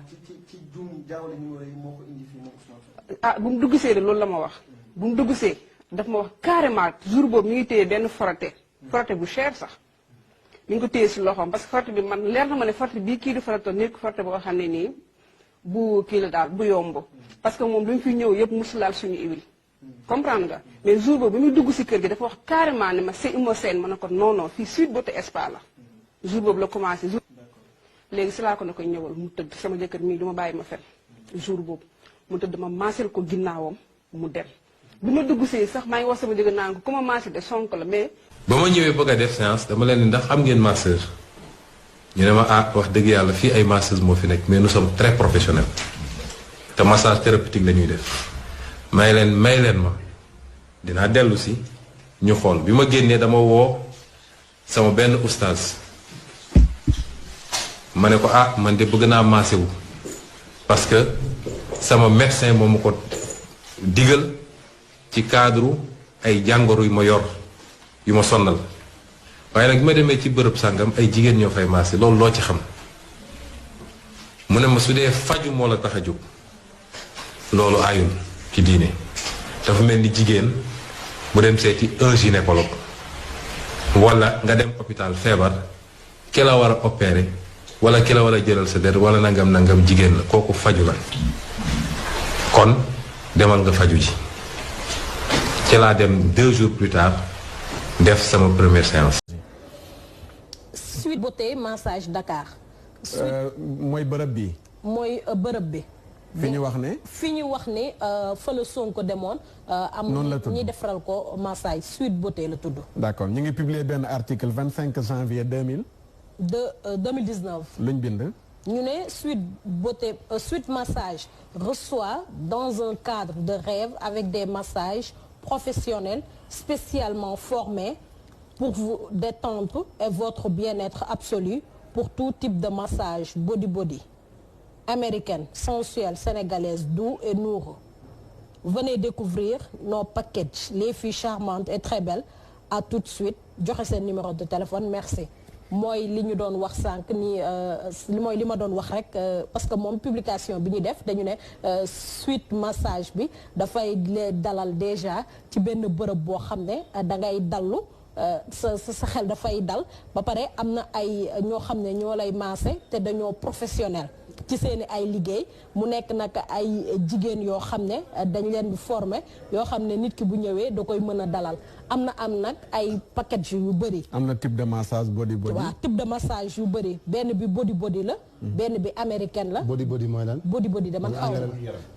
ci juum jaawale numéro yi moo ko indi fii moom Ousmane. ah bu mu dugg see de loolu la ma wax bu mu dugg see daf ma wax carrément jour boobu mi ngi téye benn frotté bu cher sax mi ngi ko téye si loxoom parce que frotté bi man leer na ma ne frotté bii kii di frotté nekk frotté boo xam ne nii bu kii la daal bu yomb parce que moom lu mu fi ñëw yëpp musulaal suñu huile comprendre nga mais jour boobu bi muy dugg si kër gi dafa wax carrément ne ma c'est Eumeu Sène ma ne ko non non fii Sweet Beauté Spa la jour boobu la commencé jour léegi si laa ko ne koy ñëwal mu tëdd sama jëkkër mii du ma bàyyi ma fen jour boobu mu tëdd ma maasel ko ginnaawam mu dem bi ma dugg see sax maa ngi wax sama jëkkër naan ko ku ma maasel de sonk la mais ba ma ñëwee bëgg a def séance dama leen ni ndax am ngeen masseur ñu ne ma ah wax dëgg yàlla fii ay masseuse moo fi nekk mais nous sommes très professionnels te massage thérapeutique la ñuy def may leen ma dinaa dellu si ñu xool bi ma génnee dama woo sama benn oustaz ma ne ko ah man de bëgg naa massé wu parce que sama médecin moo ma ko digal ci cadre ay jàngoro yu ma yor yu ma sonnal waaye nag bi ma demee ci bërëb sàngam ay jigéen ñoo fay massé loolu loo ci xam mu ne ma su dee faju moo la tax a jóg loolu aayul ci diine dafa mel ni jigéen mu dem seeti un gynécologue wala nga dem hôpital feebar ki la war a opérer wala ki la war a jëlal sa der wala nangam jigéen la kooku faju la kon demal nga faju ji ci laa dem 2 jours plus tard def sama première séance. Sweet Beauté massage Dakar. mooy bërëb bi. mooy bërëb bi. fi ñu wax ne. fi ñu wax ne fa la Sonko demoon. noonu la tudd ñi defaral ko massage Sweet Beauté la tudd. d'accord ñu ngi publier benn article 25 janvier 2019. luñ bind. ñu ne Sweet Beauté Sweet Massage reçoit dans un cadre de rêve avec des massages professionnels spécialement formés pour vous détendre et votre bien-être absolu pour tout type de massage body américaine, sensuelle, sénégalaise, doux et nourrie. Venez découvrir nos packages, les filles charmantes et très belles. À tout de suite. Joxe seen numéro de téléphone, merci. mooy li ñu doon wax sànq ni mooy li ma doon wax rek parce que moom publication bi ñu def dañu ne Sweet Massage bi dafay dalal déjà ci benn bërëb boo xam ne da ngay dallu sa xel dafay dal ba pare am na ay ñoo xam ne ñoo lay maase te dañoo professionnel ci seeni ay liggéey mu nekk nag ay jigéen yoo xam ne dañ leen di former yoo xam ne nit ki bu ñëwee da koy mën a dalal am nag ay package yu bëri. am na type de massage body. waaw type de massage yu bëri benn bi body la. benn bi américaine la. body mooy lan. body dama xaw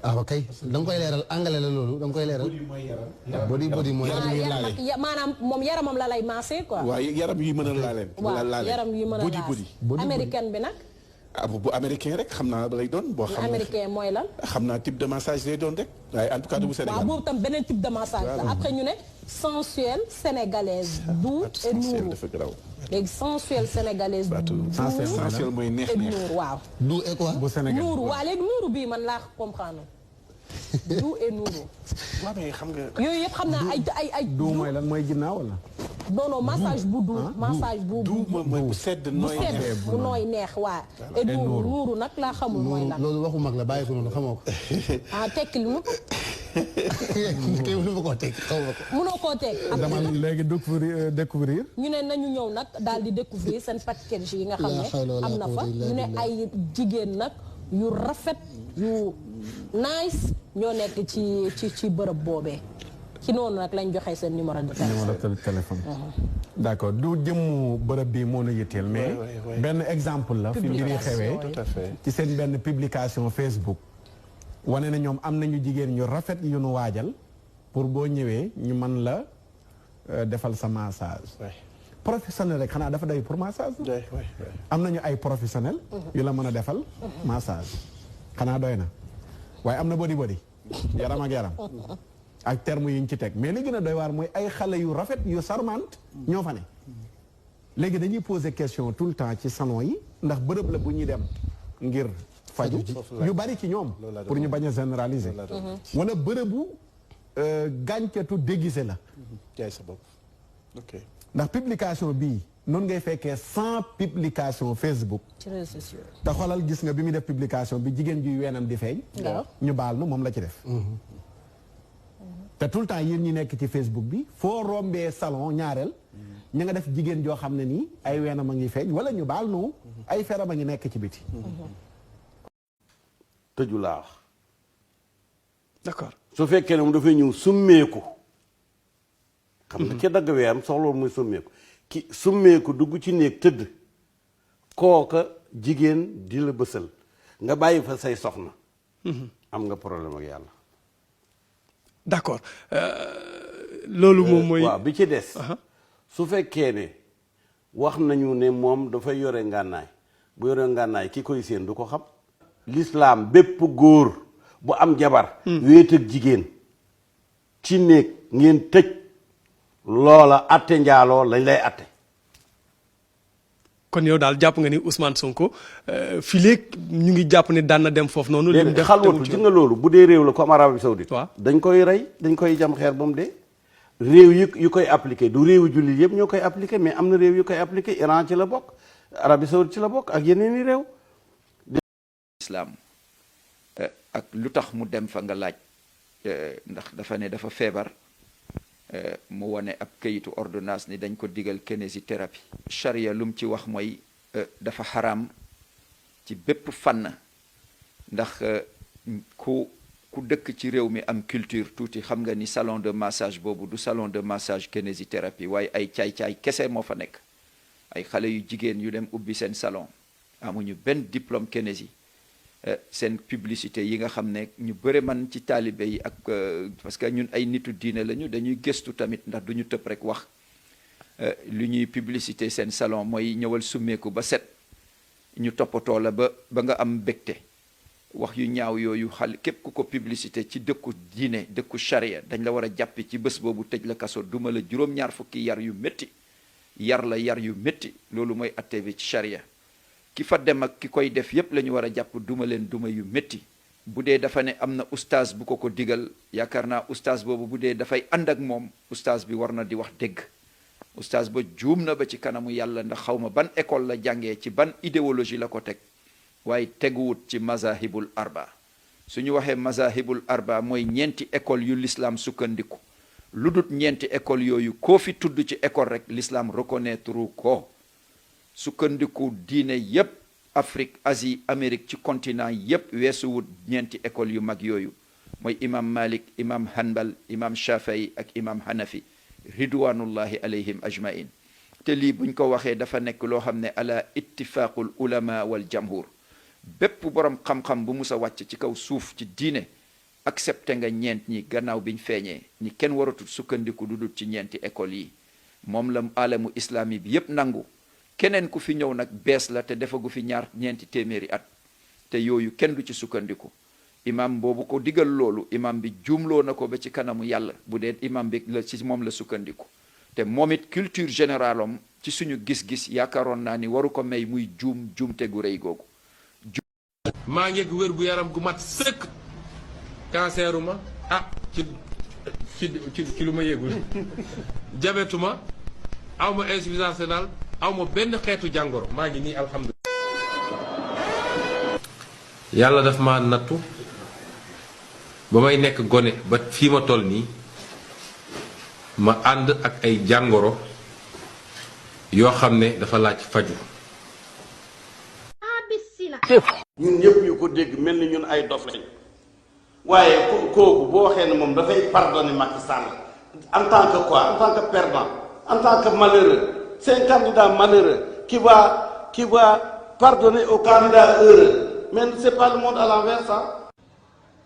ah ok da nga koy leeral anglais la loolu da nga koy leeral. body mooy yaram. maanaam moom yaramam la lay massé quoi. waaw yaram yi mën a laaleen. waaw yaram yi mën a laas body. américaine bi nag. ah bu américain rek xam naa lay doon boo xam américain mooy lan. xam naa type de massage lay doon rek waaye en tout cas bu Sénégal. waaw boobu tam beneen type de massage la après ñu ne sensuelle sénégalaise douce et nourrie. dafa garaaw. léegi sensuelle sénégalaise douce sensuelle mooy neex waaw. doux et quoi. bu Sénégal nourrie waaw léegi nourrie bii man laa comprendre. doux et nourrie. waaw mais xam nga. yooyu yëpp xam naa ay doux mooy lan mooy ginnaaw wala. non massage bu doux massage bu sedd bu nooy neex waa et nuuru nag laa xamul mooy lan loolu waxu mag la bàyyi ko noonu xamoo ko tekkil mu kay mënu koo teg xaw ma ko mënoo koo teg dama léegi découvrir ñu ne nañu ñëw nag daal di découvrir seen package yi nga xam ne am na fa ñu ne ay jigéen nag yu rafet yu nice ñoo nekk ci bërëb boobee ci noonu nag lañ joxe seen numéro de téléphone d'accord du jëmmu bërëb bi moo nu yitteel mais benn exemple la fi mbiri xewee ci seen benn publication Facebook wane na ñoom am nañu jigéen ñu rafet yu nu waajal pour boo ñëwee ñu mën la defal sa massage professionnel rek xanaa dafa doy pour massage am nañu ay professionnel yu la mën a defal massage xanaa doy na waaye am na body yaram ak yaram ak terme yuñ ci teg mais li gën a doy waar mooy ay xale yu rafet yu charmante ñoo fa ne léegi dañuy poser question tout le temps ci salon yi ndax bërëb la bu ñuy dem ngir faju yu bari ci ñoom pour ñu bañ a généraliser wala bërëbu gàncetu déguisé la jaay sa bopp ndax publication bii noonu ngay fekkee 100 publication Facebook te xoolal gis nga bi muy def publication bi jigéen juy weenam di feeñ ñu baal nu moom la ci def te tout le temps yéen ñi nekk ci Facebook bi foo rombee salon ñaareel ña nga def jigéen joo xam ne nii ay weenam a ngi feeñ wala ñu baal nu ay feram a ngi nekk ci biti tëju laa wax d'accord su fekkee ne mu dafay ñëw summeeku xam nga ca dagg weeram soxloolu muy summeeku ki summeeku dugg ci néeg tëdd kooka jigéen di la bësal nga bàyyi fa say soxna am nga problème ak yàlla d'accord loolu moom mooy waaw bi ci des su fekkee ne wax nañu ne moom dafay yore ngànnaay bu yore ngànnaay ki koy séen du ko xam l'islam bépp góor bu am jabar wéet ak jigéen ci néeg ngeen tëj loola atte njaaloo lañ lay atte kon yow daal jàpp nga ni Ousmane Sonko fii léegi ñu ngi jàpp ne daan na dem foofu noonu lim def xalwatu ci nga loolu bu dee réew la comme Arabie Saoudite waaw dañ koy rey dañ koy jam xeer ba mu dee réew yu koy appliqué du réewu jullit yëpp ñoo koy appliqué mais am na réew yu koy appliqué Iran ci la bokk Arabie Saoudite ci la bokk ak yeneen i réew islam ak lu tax mu dem fa nga laaj ndax dafa ne dafa feebar mu wane ab kayitu ordonnance ni dañ ko digal kinésithérapie charia lu mu ci wax mooy dafa xaraam ci bépp fànn ndax ku dëkk ci réew mi am culture tuuti xam nga ni salon de massage boobu du salon de massage kinésithérapie waaye ay caay-caay kese moo fa nekk ay xale yu jigéen yu dem ubbi seen salon amuñu benn diplôme kinési seen publicité yi nga xam ne ñu bëre man ci taalibe yi ak parce que ñun ay nitu diine lañu dañuy gëstu tamit ndax du ñu tëb rek wax lu ñuy publicité seen salon mooy ñëwal summeeku ba set ñu toppatoo la ba nga am mbégte wax yu ñaaw yooyu xal képp ku ko publicité ci dëkku diine dëkku charia dañ la war a jàppi ci bés boobu tëj la kaso duma la juróom-ñaar fukki yar yu métti yar yu métti loolu mooy atte bi ci charia ki fa dem ak ki koy def yépp la ñu war a jàpp duma leen duma yu métti bu dee dafa ne am na oustaz bu ko digal yaakaar naa oustaz boobu bu dee dafay ànd ak moom oustaz bi war na di wax dëgg oustaz ba juum na ba ci kanamu yàlla ndax xaw ma ban école la jàngee ci ban idéologie la ko teg waaye teguwut ci mazahibul arba su ñu waxee mazahibul arba mooy ñeenti école yu l'islam sukkandiku lu dut ñeenti école yooyu koo fi tudd ci école rek l'islam reconnaître ko sukkandiku diine yépp Afrique Asie Amérique ci continent yépp weesuwut ñeenti école yu mag yooyu mooy imam Malik imam Hanbal imam Shafii ak imam Hanafi ridwanullahi alayhim ajmain te lii buñ ko waxee dafa nekk loo xam ne ala ittifaqul ulama wal jamhur bépp borom xam-xam bu musa wàcc ci kaw suuf ci diine accepté nga ñeent ñi gannaaw biñ feeñee ñi kenn waratul sukkandiku du dul ci ñeenti école yi moom la alamu islami bi yépp nangu keneen ku fi ñëw nag bees la te defagu fi ñeenti téeméeri at te yooyu kenn du ci sukkandiku imam boobu ko digal loolu imam bi juumloo na ko ba ci kanamu yàlla bu dee imam bi la ci moom la sukkandiku te moom it culture générale am ci suñu gis-gis yaakaaroon naa ni waru ko may muy juumte gu rëy googu maa ngi wér gu yaram gu mat sëkk canceruma ci lu ma yëgul jabetuma aw ma insuffisance rénale aw ma benn xeetu jàngoro maa ngi nii alhamdulilah. yàlla daf ma nattu ba may nekk gone ba fii ma toll nii ma ànd ak ay jàngoro yoo xam ne dafa laaj faju. ñun ñëpp ñu ko dégg mel ni ñun ay dof lañ waaye kooku boo waxee ne moom dafay pardonner Macky Sall en tant que quoi en tant que perdant en tant que malheureux c'est un candidat malheureux qui va pardonner au candidat heureux mais c'est pas le monde à l'envers ça.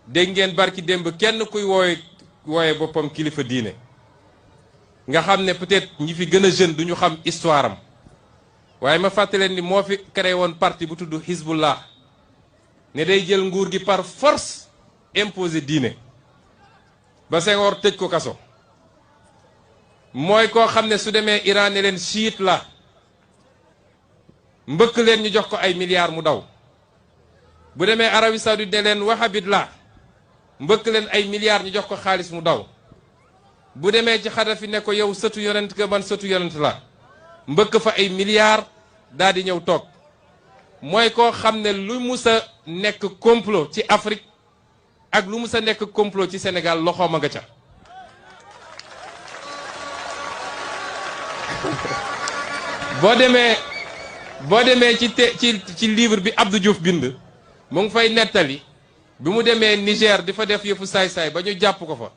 dégg ngeen barki démb kenn kuy wooye boppam kilifa diine nga xam ne peut-être ñi fi gën a jeune du ñu xam histoire am waaye ma fàttali leen ni moo fi créé woon parti bu tudd Hizbullah ne day jël nguur gi par force imposé diine ba Senghor tëj ko kaso. mooy koo xam ne su demee Iran ne leen chiite la mbëkk leen ñu jox ko ay milliards mu daw bu demee Arabie Saoudite ne leen wahhabite la mbëkk leen ay milliards ñu jox ko xaalis mu daw bu demee ci Xadafi ne ko yow sëtu yonent ka man sëtu yonent la mbëkk fa ay milliards daal di ñëw toog mooy koo xam ne lu mus a nekk complot ci Afrique ak lu mus a nekk complot ci Sénégal loxoom a nga ca. boo demee ci livre bi Abdou Diouf bind mu ngi fay nettali bi mu demee Niger di fa def yëfu saay-saay ba ñu jàpp ko fa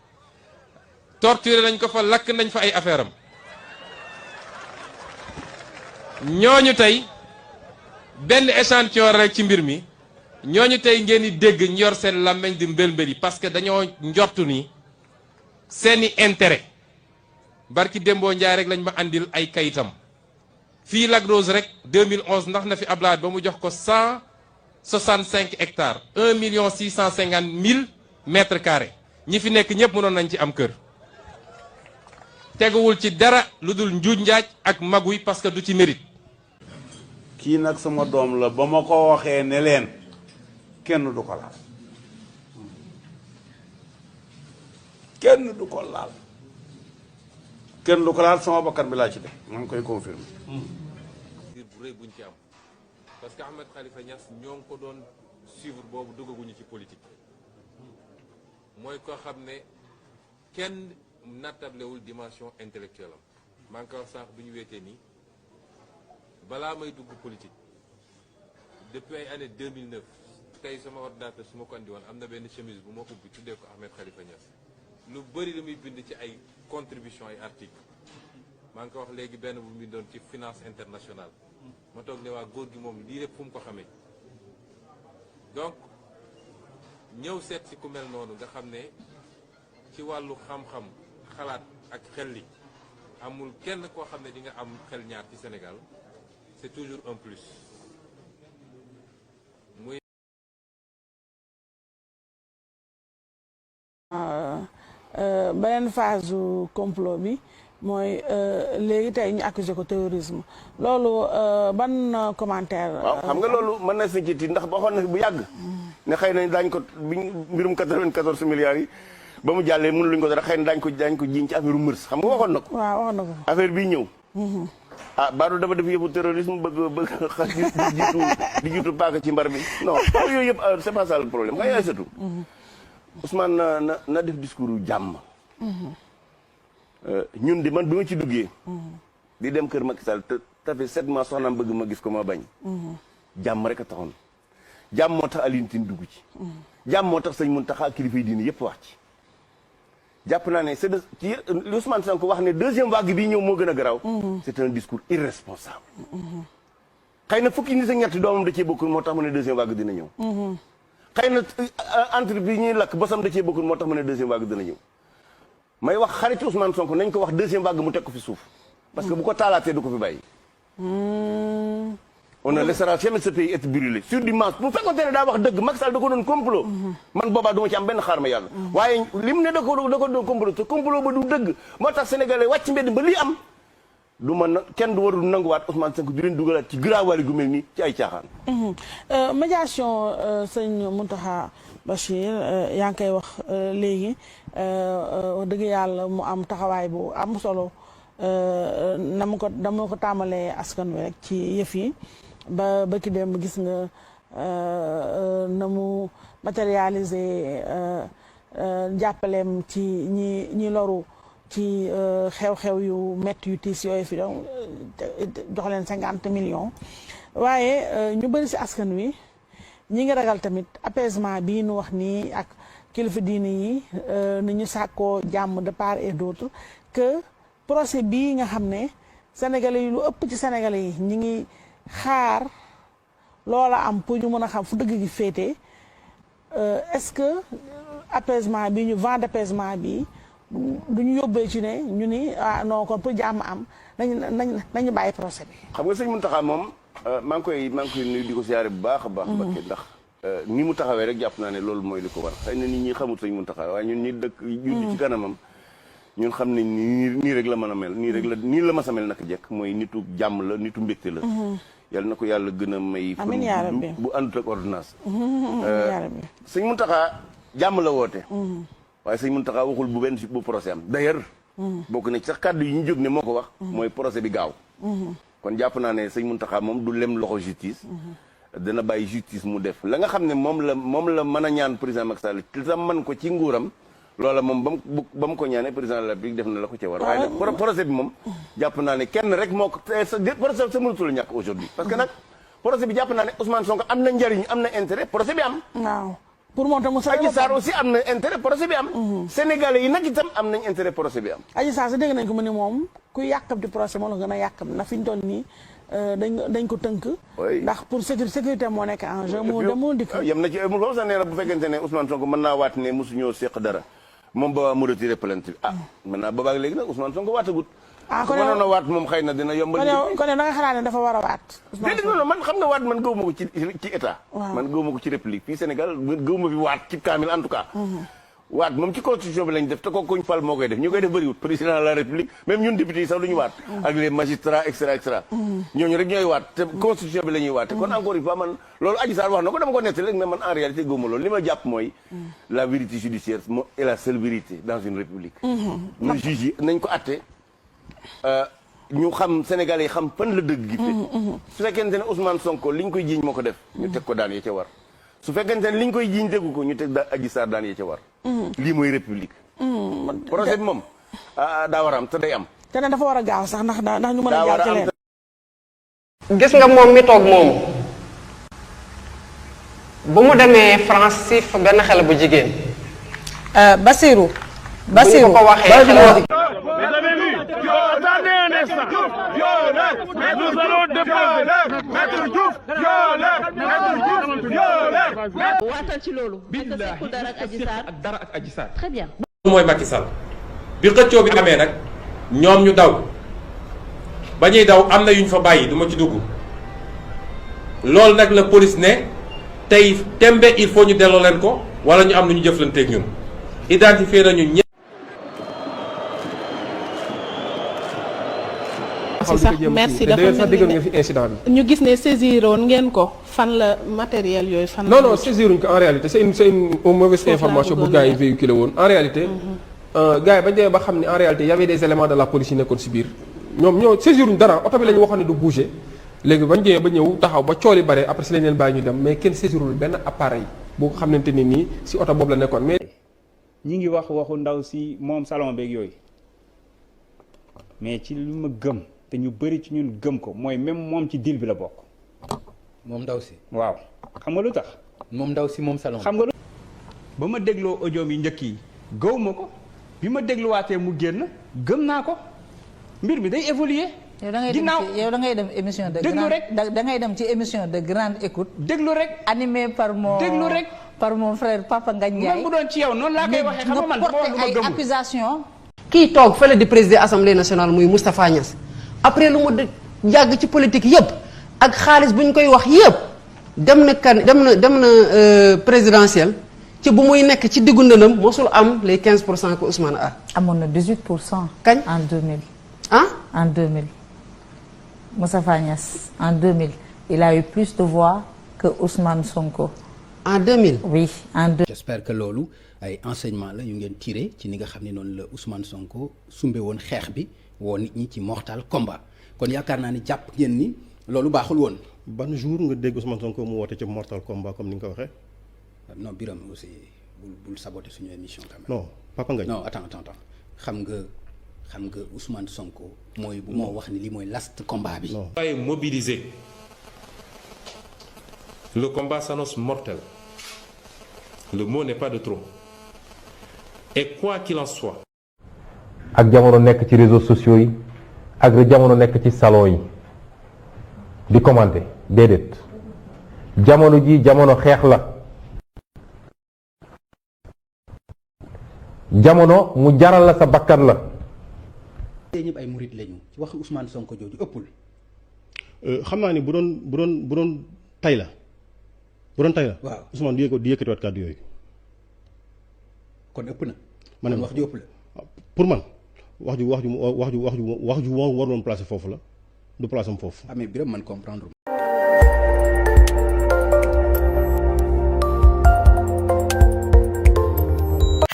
torturé nañ ko fa lakk nañ fa ay affaire am ñooñu tey benn échantillon rek ci mbir mi ñooñu tey ngeen di dégg ñu yor seen làmmeñ di mbël-mbël yi parce que dañoo njortu ni seeni intérêt barki démboo njaay rek lañ ma andil ay kayitam fii Lac Rose rek 2011 ndax na fi Ablaye ba mu jox ko 165 hectares 1,650,000 mètres carrés ñi fi nekk ñëpp mënoon nañ ci am kër teguwul ci dara lu dul njuuj njaaj ak maguy parce que du ci mérite. kii nag sama doom la ba ma ko waxee ne leen kenn du ko laal kenn du ko laal kenn du ko laal sama bakkan bi laa ci def maa ngi koy confirmer. bu rëy buñ ci am parce que Ahmed Khalifa Niass ñoo ngi ko doon suivre boobu duggaguñu ci politique mooy koo xam ne kenn nattablewul dimension intellectuelle am maa ngi ko wax sànq bu ñu weetee nii balaa may dugg politique depuis ay année 2009 tey sama ordinateur su ma ko andi woon am na benn chemise bu ma ubbi tuddee ko Ahmed Khalifa Niass lu bëri la muy bind ci ay contribution ay article maa ngi ko wax léegi benn bu mu bindoon ci finance internationale ma toog ne waa góor gi moom lii lépp fu mu ko xamee donc ñëw seet si ku mel noonu nga xam ne ci wàllu xam-xam xalaat ak xel li amul kenn koo xam ne di nga am xel ñaar ci Sénégal c'est toujours un plus muy beneen phase complot bi mooy léegi tey ñu accusé ko terrorisme loolu ban commentaire. waaw xam nga loolu mën na si ci ndax waxoon na bu yàgg. ne xëy na daañu ko mbirum 94 milliards yi ba mu jàllee mënuluñ ko dara xëy na daañu ko jiiñ ci affaire mërs xam nga waxoon na ko. waaw waxoon na ko affaire bii ñëw. ah Badou dafa def yëfu terrorisme bëgg di jiitu paaka ci mbar bi non yooyu yëpp c'est pas ça le problème nga yaay satu Ousmane na def discours yu jàmm. ñun di man bi ma ci duggee. di dem kër Macky Sall te fait 7 mois soxnaam bëgg ma gis ko ma bañ. jàmm rek a taxoon. jàmm moo tax Alioune Tine dugg ci. jàmm moo tax sëñ Mountakha kilifa yi diine yëpp wax ci. jàpp naa ne c'est ci li Ousmane Sonko wax ne deuxième vague bii ñëw moo gën a garaaw. c'est un discours irresponsable. xëy na fukki nit ak ñetti doomam da cee bokkul moo tax mu ne deuxième vague dina ñëw. xëy na entreprise ñuy lakk bosam da cee bokkul moo tax mu ne deuxième vague dina ñëw. may wax xarit Ousmane Sonko nañ ko wax deuxième vague mu teg ko fi suuf. parce que bu ko taalaatee du ko fi bàyyi. on ne laissera jamais ce pays être brûlé sur du manche bu fekkoon ne daa wax dëgg Macky Sall da ko doon complot. man boobaa du ma ci am benn xaar ma yàlla. waaye lim ne da ko doon complot te complot ba du dëgg moo tax sénégalais wàcc mbedd ba lii am. du ma na kenn du warul nanguwaat Ousmane Sonko di leen dugalaat ci garaawali gu mel nii ci ay caaxaan. médiation sëñ Mountakha Bachir yaa ngi koy wax léegi wax dëgg yàlla mu am taxawaay bu am solo dama ko tàmbalee askan wi rek ci yëf yi ba ki dem gis nga na mu matérialiser jàppaleem ci ñi loru ci xew-xew yu métti yu tiis yooyu fi donc jox leen 50 millions waaye ñu bëri si askan wi ñi ngi ragal tamit apaisement bii nu wax nii ak kilifa diini yi ni ñu sàkkoo jàmm de part et d'autre que procès bii nga xam ne sénégalais yi lu ëpp ci sénégalais yi ñi ngi xaar loola am pour ñu mën a xam fu dëgg gi féete est-ce que apaisement bi ñu vent d'apaisement bi du ñu yóbbee ci ne ñu ni ah non kon pour jàmm am nañu bàyyi procès bi. xam nga sëñ Mountakha moom maa ngi koy nuyu di ko siyaare bu baax a baax. Mbacké ndax ni mu taxawee rek jàpp naa ne loolu mooy li ko war xëy na nit ñi xamul sëñ Mountakha waaye ñun ñi dëkk ñu ci kanamam ñun xam nañ nii rek la mën a mel nii la mas a mel naka jekk mooy nitu jàmm la nitu mbégte la. yàlla na ko yàlla gën a may. amiin yaa rabbi bu àndut ak ordonnance. sëñ Mountakha jàmm la woote. waaye sëñ Mountakha waxul bu procès am d'ailleurs. bokk na ci sax kàddu yi ñu jóg ne moo ko wax. mooy procès bi gaaw. kon jàpp naa ne sëñ Mountakha moom du lem loxo justice. dana bàyyi justice mu def la nga xam ne moom la mën a ñaan président Macky Sall te tam man ko ci nguuram. loola moom ba mu ko ñaanee président de la République def na la ko ca war. waaye nag procès bi moom. jàpp naa ne kenn rek moo ko procès sa mënatul ñàkk aujourd'hui parce que nag procès bi jàpp naa ne Ousmane Sonko am na njariñ am na intérêt procès bi am. waaw pour moom tam mu Adji Sarr aussi am na intérêt procès bi am. Sénégalais yi nag itam am nañ intérêt procès bi am. Adji Sarr sa dégg nañ ko mu ne moom ku yàkkam di procès moo la gën a yàkkam na fi ñu toll nii dañ ko tënk. ndax pour sécurité moo nekk en jeu moo dikk. yem na ci mu foofu sax nee na bu fekkente ne Ousmane Sonko mën naa waat ne mosuñoo seq dara moom ba mu retiré plainte bi maintenant boobaag léegi nag Ousmane Sonko waatagut. kon yow mënoon a waat moom xëy na dina yombal. kon yow da nga xalaat ne dafa war a waat. déedéet non man xam nga waat man gëwuma ko ci état. man gëwuma ko ci république fii Sénégal gëwuma fi waat ci kaamil en tout cas. waat moom ci constitution bi lañ def te ko kuñ fal moo koy def ñu koy def bëriwut président de la république même ñun député yi sax du ñu waat. ak les magistrats et cetera. ñooñu rek ñooy waat te constitution bi la ñuy waat. kon encore une fois man loolu Adji Sarr wax na ko dama ko nettali rek mais man en réalité gëwuma loolu li ma jàpp mooy. la vérité judiciaire est la seule vérité dans une république. ñu juge yi nañ ko atte ñu xam Sénégalais yi xam fan la dëgg gi te su fekkente ne Ousmane Sonko liñ koy jiiñ moo ko def. ñu teg ko daan ya ca war. su fekkente ne liñ koy jiiñ déggu ko ñu teg Adji Sarr daan ya ca war. lii mooy république. procès bi moom daa war a am te day am. te ne dafa war a gaaw sax ndax ñu mën a jaar ci leen. gis nga moom mi toog moomu bu mu demee France si fa benn xale bu jigéen. Bassirou. bu ñu ko waxee xale Attendez un instant. Nous allons déposer Maître Diouf. waatal ci loolu. billahi dara ak Adji Sarr. Très bien. mooy Macky Sall bi xëccoo bi amee nag ñoom ñu daw ba ñuy daw am na yu ñu fa bàyyi du ma ci dugg loolu nag la police ne tey tembe il faut ñu delloo leen ko wala ñu am lu ñu jëflanteeg ñun identifier nañu ñëpp. sax merci dafa mel fi incident bi. ñu gis ne saisiroon ngeen ko fan la matériel yooyu fan. non saisiruñ ko en réalité c'est une mauvaise information bu gars yi véhiculé woon en réalité. gars yi bañ demee ba xam ne en réalité y avait des éléments de la police yi nekkoon si biir ñoom ñoo saisiruñ dara oto bi la ñu waxoon ne du bouger léegi bañ demee ba ñëw taxaw ba cooli bare après si lañ leen bàyyi ñu dem mais kenn saisirul benn appareil boo xamante ni nii si oto boobu la nekkoon mais. ñi ngi waxu ndaw si moom salon beeg yooyu mais ci lu ma gëm. te ñu bëri ci ñun gëm ko mooy même moom ci deal bi la bokk. moom ndaw si. waaw xam nga lu tax. moom ndaw si moom salon. xam nga lu ba ma dégloo audio yi njëkk yi gëw ma ko bi ma dégluwaatee mu génn gëm naa ko mbir mi day évoluer. ginnaaw yow da ngay dem émission de. déglu rek da ngay dem ci émission de grande écoute. déglu rek animé par mon. déglu rek par mon frère Papa Ngagne Ndiaye. même bu doon ci yow noonu laa koy waxee xam nga man porté ay accusations. kii toog fële di président assemblée nationale muy Moustapha Niasse. après lu mu yàgg ci politique yëpp ak xaalis bu ñu koy wax yëpp dem na présidentielle ci bu muy nekk ci diggu ndëndam mosul am les 15% que Ousmane a. amoon na 18%. kañ en 2000. ah en 2000 Moustapha Niasse en 2000 il a eu plus de voix que Ousmane Sonko. en 2000. oui en 2000. j'espère que loolu ay enseignement la yu ngeen tiré ci ni nga xam ne noonu la Ousmane Sonko sumbe woon xeex bi woo nit ñi ci mortal combat kon yaakaar naa ni jàpp ngeen ni loolu baaxul woon. ban jour nga dégg Ousmane Sonko mu woote ci mortal combat comme ni nga ko waxee. non Birame aussi bul saboter suñu émission quand même. non Papa Ngagne. non attends xam nga Ousmane Sonko mooy bu moo wax ni li mooy last combat bi. Soyez mobilisés. Le combat s'annonce mortel. Le mot n'est pas de trop. Et quoi qu'il en soit. ak jamono nekk ci réseaux sociaux yi ak jamono nekk ci salon yi di commenter déedéet jamono ji jamono xeex la jamono mu jaral la sa bakkan la. ñëpp ay murit lañu ci wax Ousmane Sonko jooju ëppul. xam naa ni bu doon tay la waaw Ousmane di yëkkatiwaat kàddu yooyu. kon ëpp na. ma ne wax ju ëpp la. pour man wax ju waroon placé foofu la du place am foofu. mais Birame man comprendre.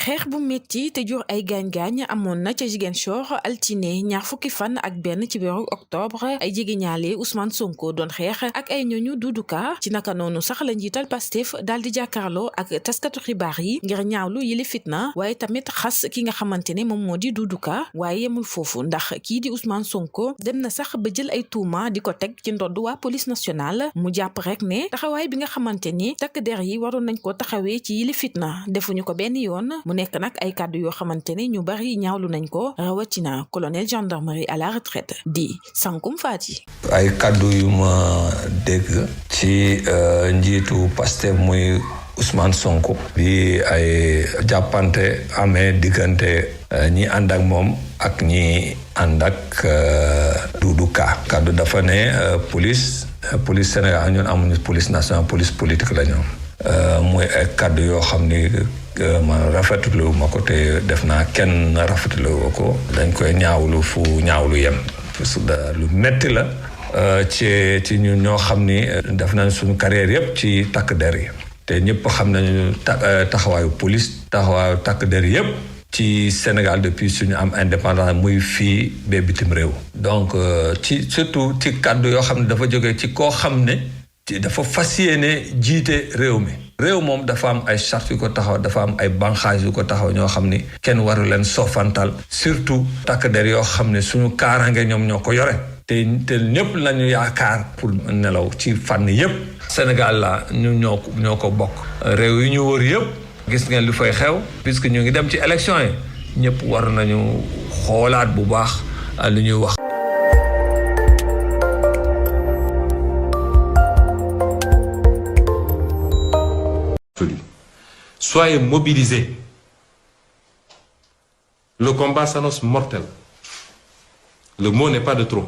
xeex bu metti te jur ay gaañ-gaañ amoon na ca Ziguinchor altine ñaar fukki fan ak benn ci weeru octobre ay jegeñaale Ousmane Sonko doon xeex ak ay ñooñu Doudou Ka ci naka noonu sax la njiital Pastef daal di jàkkaarloo ak taskatu xibaar yi ngir ñaawlu yile fitna waaye tamit xas ki nga xamante ne moom moo di Doudou Ka waaye yemul foofu ndax kii di Ousmane Sonko dem na sax ba jël ay tuuma di ko teg ci ndodd waa police nationale mu jàpp rek ne taxawaay bi nga xamante ni takk der yi waroon nañ ko taxawee ci yile fitna defuñu ko benn yoon nekk nag ay kàddu yoo xamante ne ñu bari ñaawlu nañ ko rawatina colonel gendarmerie à la retraite di Sankum Fati. ay kàddu yu ma dégg ci njiitu Pastef muy Ousmane Sonko bi ay jàppante amee diggante ñi ànd ak moom ak ñi ànd ak Doudou Ka. kàddu dafa ne police Sénégal ñun amuñu police nationale police politique la ñu muy ay kàddu yoo xam ni man rafetlu ma ko te def naa kenn rafetlu ko dañ koy ñaawlu fu ñaawlu yem parce que lu metti la ci ñun ñoo xam ni def nañ suñu carrière yëpp ci takk der yi te ñëpp xam nañu taxawaayu police taxawaayu takk der yëpp ci Sénégal depuis suñu am indépendance muy fii ba bitim réew donc surtout ci kàddu yoo xam ne dafa jógee ci koo xam ne dafa fas yéene jiite réew mi réew moom dafa am ay charte yu ko taxaw dafa am ay banxaas yu ko taxaw ñoo xam ni kenn waru leen soofantal surtout takk der yoo xam ne suñu kaaraange ñoom ñoo ko yore te ñëpp lañu yaakaar pour nelaw ci fànn yëpp Sénégal la ñu ñoo ko bokk réew yi ñu wër yëpp gis ngeen lu fay xew puisque ñu ngi dem ci élection yi ñëpp war nañu xoolaat bu baax lu ñuy wax. Soyez mobilisés. Le combat s'annonce mortel. Le mot n'est pas de trop.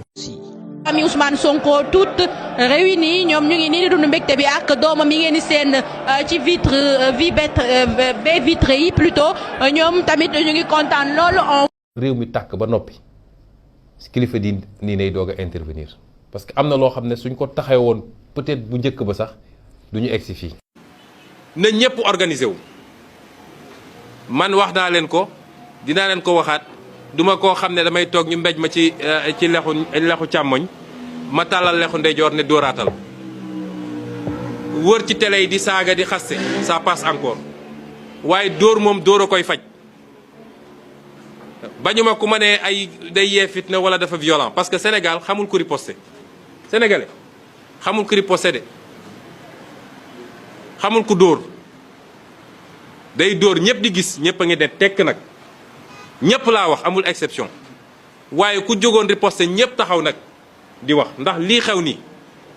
ami Ousmane Sonko toutes réunies ñoom ñu ngi nii di dund mbégte bi ak doomam yi ngeen di seen ci baie vitrée yi plutôt ñoom tamit ñu ngi kontaan loolu. réew mi tàkk ba noppi kilifa di nii nay doog a intervenir parce que am na loo xam ne suñ ko taxee woon peut-être bu njëkk ba sax du ñu egsi fii. na ñëpp organisé wu man wax naa leen ko dinaa leen ko waxaat duma koo xam ne damay toog ñu mbéj ma ci lexu càmmoñ ma tàllal lexu ndeyjoor ne dóoraatal wër ci télé yi di saaga di xaste ça passe encore waaye dóor moom dóor a koy faj bañuma ku ma ne ay day yee fitna wala dafa violent parce que Sénégal xamul ku riposté sénégalais xamul ku riposté de xamul ku dóor day dóor ñëpp di gis ñëpp a ngi ne tekk nag ñëpp laa wax amul exception waaye ku jógoon riposte ñëpp taxaw nag di wax ndax lii xew nii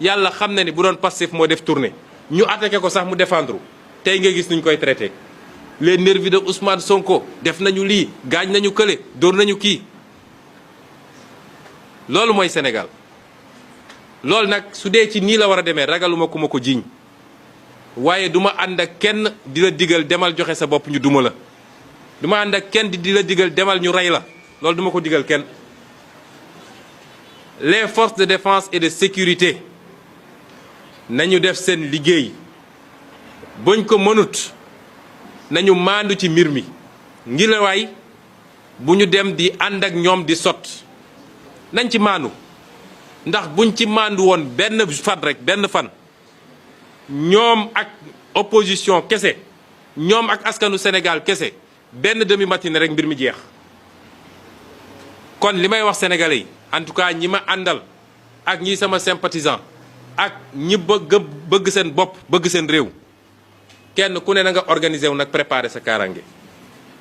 yàlla xam na ni bu doon Pastef moo def tournée ñu attaqué ko sax mu défendre tey nga gis nuñ koy traité les nervis de Ousmane Sonko def nañu lii gaañ nañu kële dóor nañu kii loolu mooy Sénégal loolu nag su dee ci nii la war a demee ragaluma ku ma ko jiiñ waaye du ma ànd ak kenn di la digal demal joxe sa bopp ñu duma la du ma ànd ak kenn di la digal demal ñu rey la loolu du ma ko digal kenn les forces de défense et de sécurité nañu def seen liggéey buñ ko mënut nañu maandu ci mbir mi ngi la waay bu ñu dem di ànd ak ñoom di sot nañ ci maandu ndax buñ ci maandu woon benn fan rek benn fan ñoom ak opposition kese ñoom ak askanu Sénégal kese benn demi matinée rek mbir mi jeex. kon li may wax sénégalais yi en tout cas ñi ma àndal ak ñi sama sympathisant ak ñi bëgg seen bopp bëgg seen réew kenn ku ne na nga organiser wu nag préparer sa kaaraange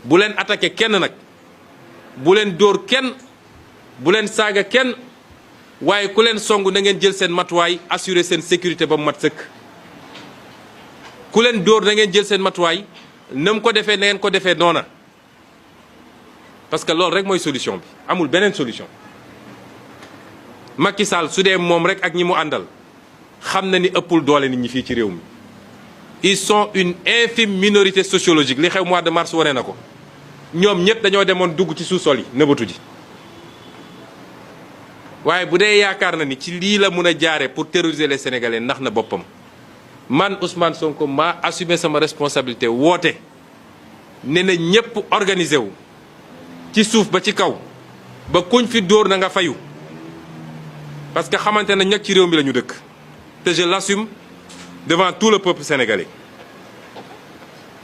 bu leen attaqué kenn nag bu leen dóor kenn bu leen saaga kenn waaye ku leen song na ngeen jël seen matuwaay assurer seen sécurité ba mu mat sëkk ku leen dóor na ngeen jël seen matuwaay na mu ko defee na ngeen ko defee noona parce que loolu rek mooy solution bi amul beneen solution Macky Sall su dee moom rek ak ñi mu àndal xam na ni ëppul doole nit ñi fii ci réew mi ils sont une infime minorité sociologique li xew mois de mars wane na ko ñoom ñëpp dañoo demoon dugg ci sous-sol yi nëbatu ji waaye bu dee yaakaar na ni ci lii la mun a jaare pour terroriser les Sénégalais ndax na boppam man Ousmane Sonko maa assumé sama responsabilité woote ne na ñëpp organisé wu ci suuf ba ci kaw ba kuñ fi dóor na nga fayu parce que xamante na ñag ci réew mi la ñu dëkk te je l'assume devant tout le peuple sénégalais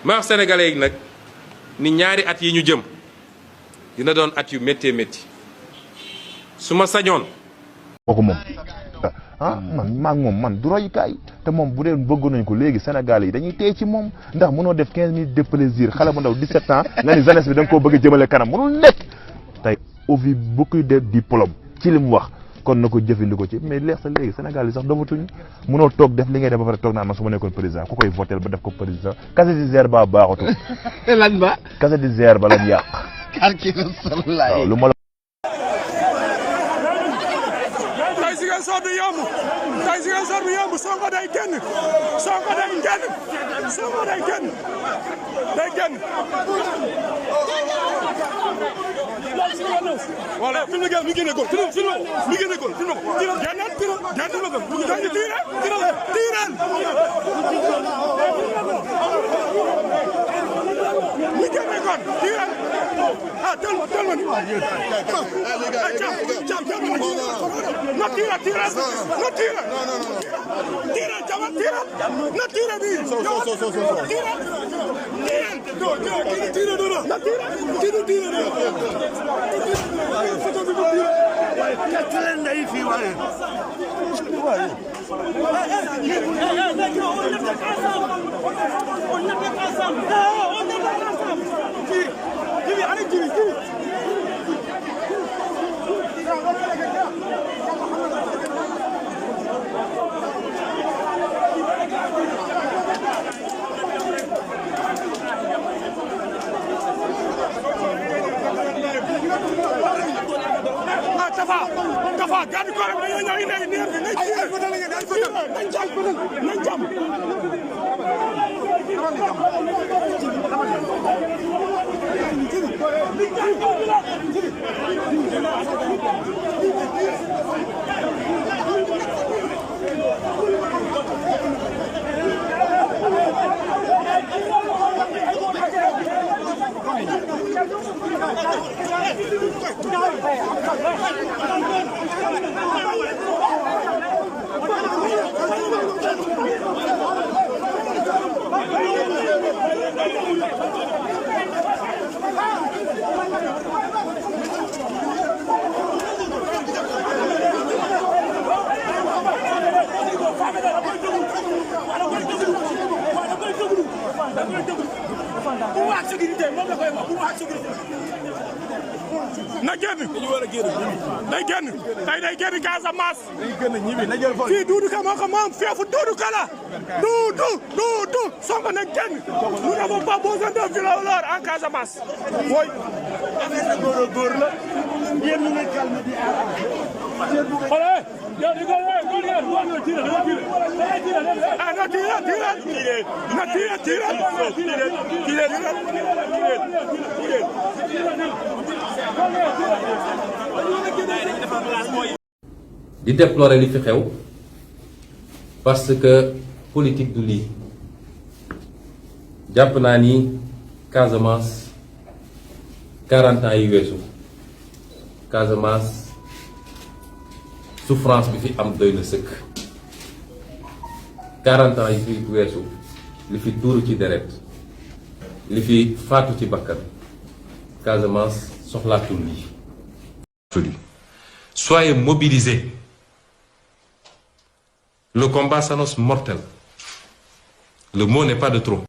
ma wax sénégalais yi nag ni ñaari at yi ñu jëm dina doon at yu méttee métti su ma sañoon kooku moom man du royukaay te moom bu dee bëgg nañ ko léegi Sénégal yi dañuy téye ci moom ndax mënoo def 15 minutes de plaisir xale bu ndaw 17 ans nga ni jeunesse bi da nga koo bëgg a jëmale kanam mënul nekk tey au vu beaucoup de diplôme ci li mu wax kon na ko jëfandikoo ci mais leer sa léegi Sénégal yi sax dofatuñu mënoo toog def li ngay def ba pare toog naan man su ma nekkoon président ku koy votel ba def ko président casier judiciaire ba baaxatul lan ba casier judiciaire ba lañ yàq waaw lu ma tay Ziguinchor du yomb tay Ziguinchor du yomb Sonko day génn Sonko day génn Sonko day génn day génn voilà film mi génne góol film mi génne góol film ko génnal génnal ko dañu tiiral mi génne góol tiiral ah tel ma ni no tira no tira tira jama tira no tira bi tira tira no tira len day fi waye Tafa gàddu ko rek dañoo ñëw indi neer bi nañ jàmm na génn day génn tey day génn Casamance fii Doudou Ka moo ko moom feefu Doudou Ka la Doudou Sonko na génn nous n'avons pas besoin de violeurs en Casamance mooy affaire góor la yéen ñu ngi calme di xoolal yow di ko di déplorer li fi xew parce que politique du lii jàpp naa ni Casamance 40 ans yi weesu Casamance souffrance bi fi am doy na sëkk 40 ans yi fi weesu li fi tuuru ci deret li fi faatu ci bakkan Casamance soxlaatul lii. Soyez mobilisés. Le combat s'annonce mortel. Le mot n'est pas de trop.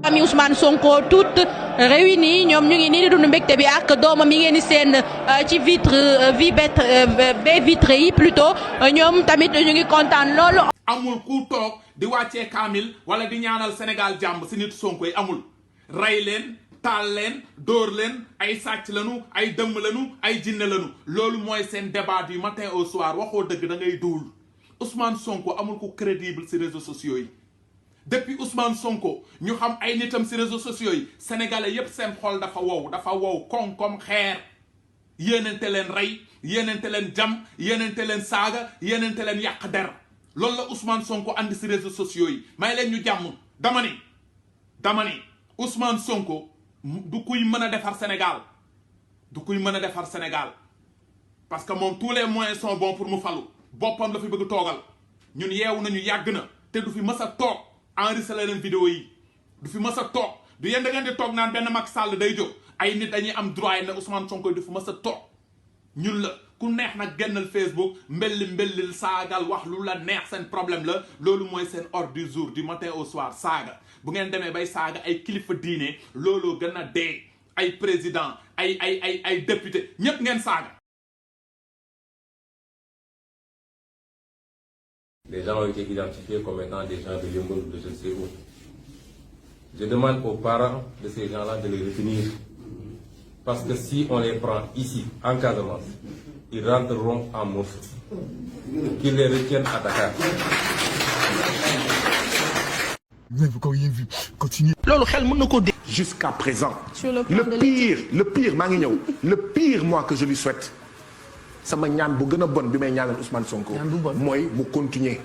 famille Ousmane Sonko toutes réunies ñoom ñu ngi nii di dund mbégte bi ak doomam yi ngeen di seen ci baie vitrée yi plutôt ñoom tamit ñu ngi kontaan loolu. amul ku toog di wàccee kaamil wala di ñaanal Sénégal jàmm si nit Sonko yi amul rey leen taal leen dóor leen ay sàcc lanu ay dëmm lanu ay jinne lanu loolu mooy seen débat du matin au soir waxoo dëgg da ngay duul Ousmane Sonko amul ku crédible si réseaux sociaux yi. depuis Ousmane Sonko ñu xam ay nitam ci réseaux sociaux yi sénégalais yépp seen xol dafa wow koŋ comme xeer yéenante leen rey yéenante leen jam yéenante leen saaga yéenante leen yàq der loolu la Ousmane Sonko andi ci réseaux sociaux yi may leen ñu jàmm dama ni Ousmane Sonko du kuy mën a defar Sénégal parce que moom tous les moyens sont bons pour mu falu boppam la fi bëgg toogal ñun yeewu nañu yàgg na te du fi mës a toog enregistré leen vidéo yi du fi mës a toog du yéen da ngeen di toog naan benn Macky Sall day jóg ay nit dañuy am droit ne Ousmane Sonko du fi mës a toog ñun la ku neex nag gennal Facebook mbellil saagal wax lu la neex seen problème la loolu mooy seen ordre du jour du matin au soir saaga bu ngeen demee bay saaga ay kilifa diine looloo gën a dee ay président ay député ñépp ngeen saaga. Les gens ont été identifiés comme étant des gens de Yeumbeul ou de je ne sais où. Je demande aux parents de ces gens-là de les retenir. Parce que si on les prend ici, en Casamance, ils rentreront en morceaux. Qu'ils les retiennent à Dakar. Jusqu'à présent, le pire, le pire moi que je lui souhaite, sama ñaan bu gën a bon bi may ñaanal Ousmane Sonko mooy mu continuer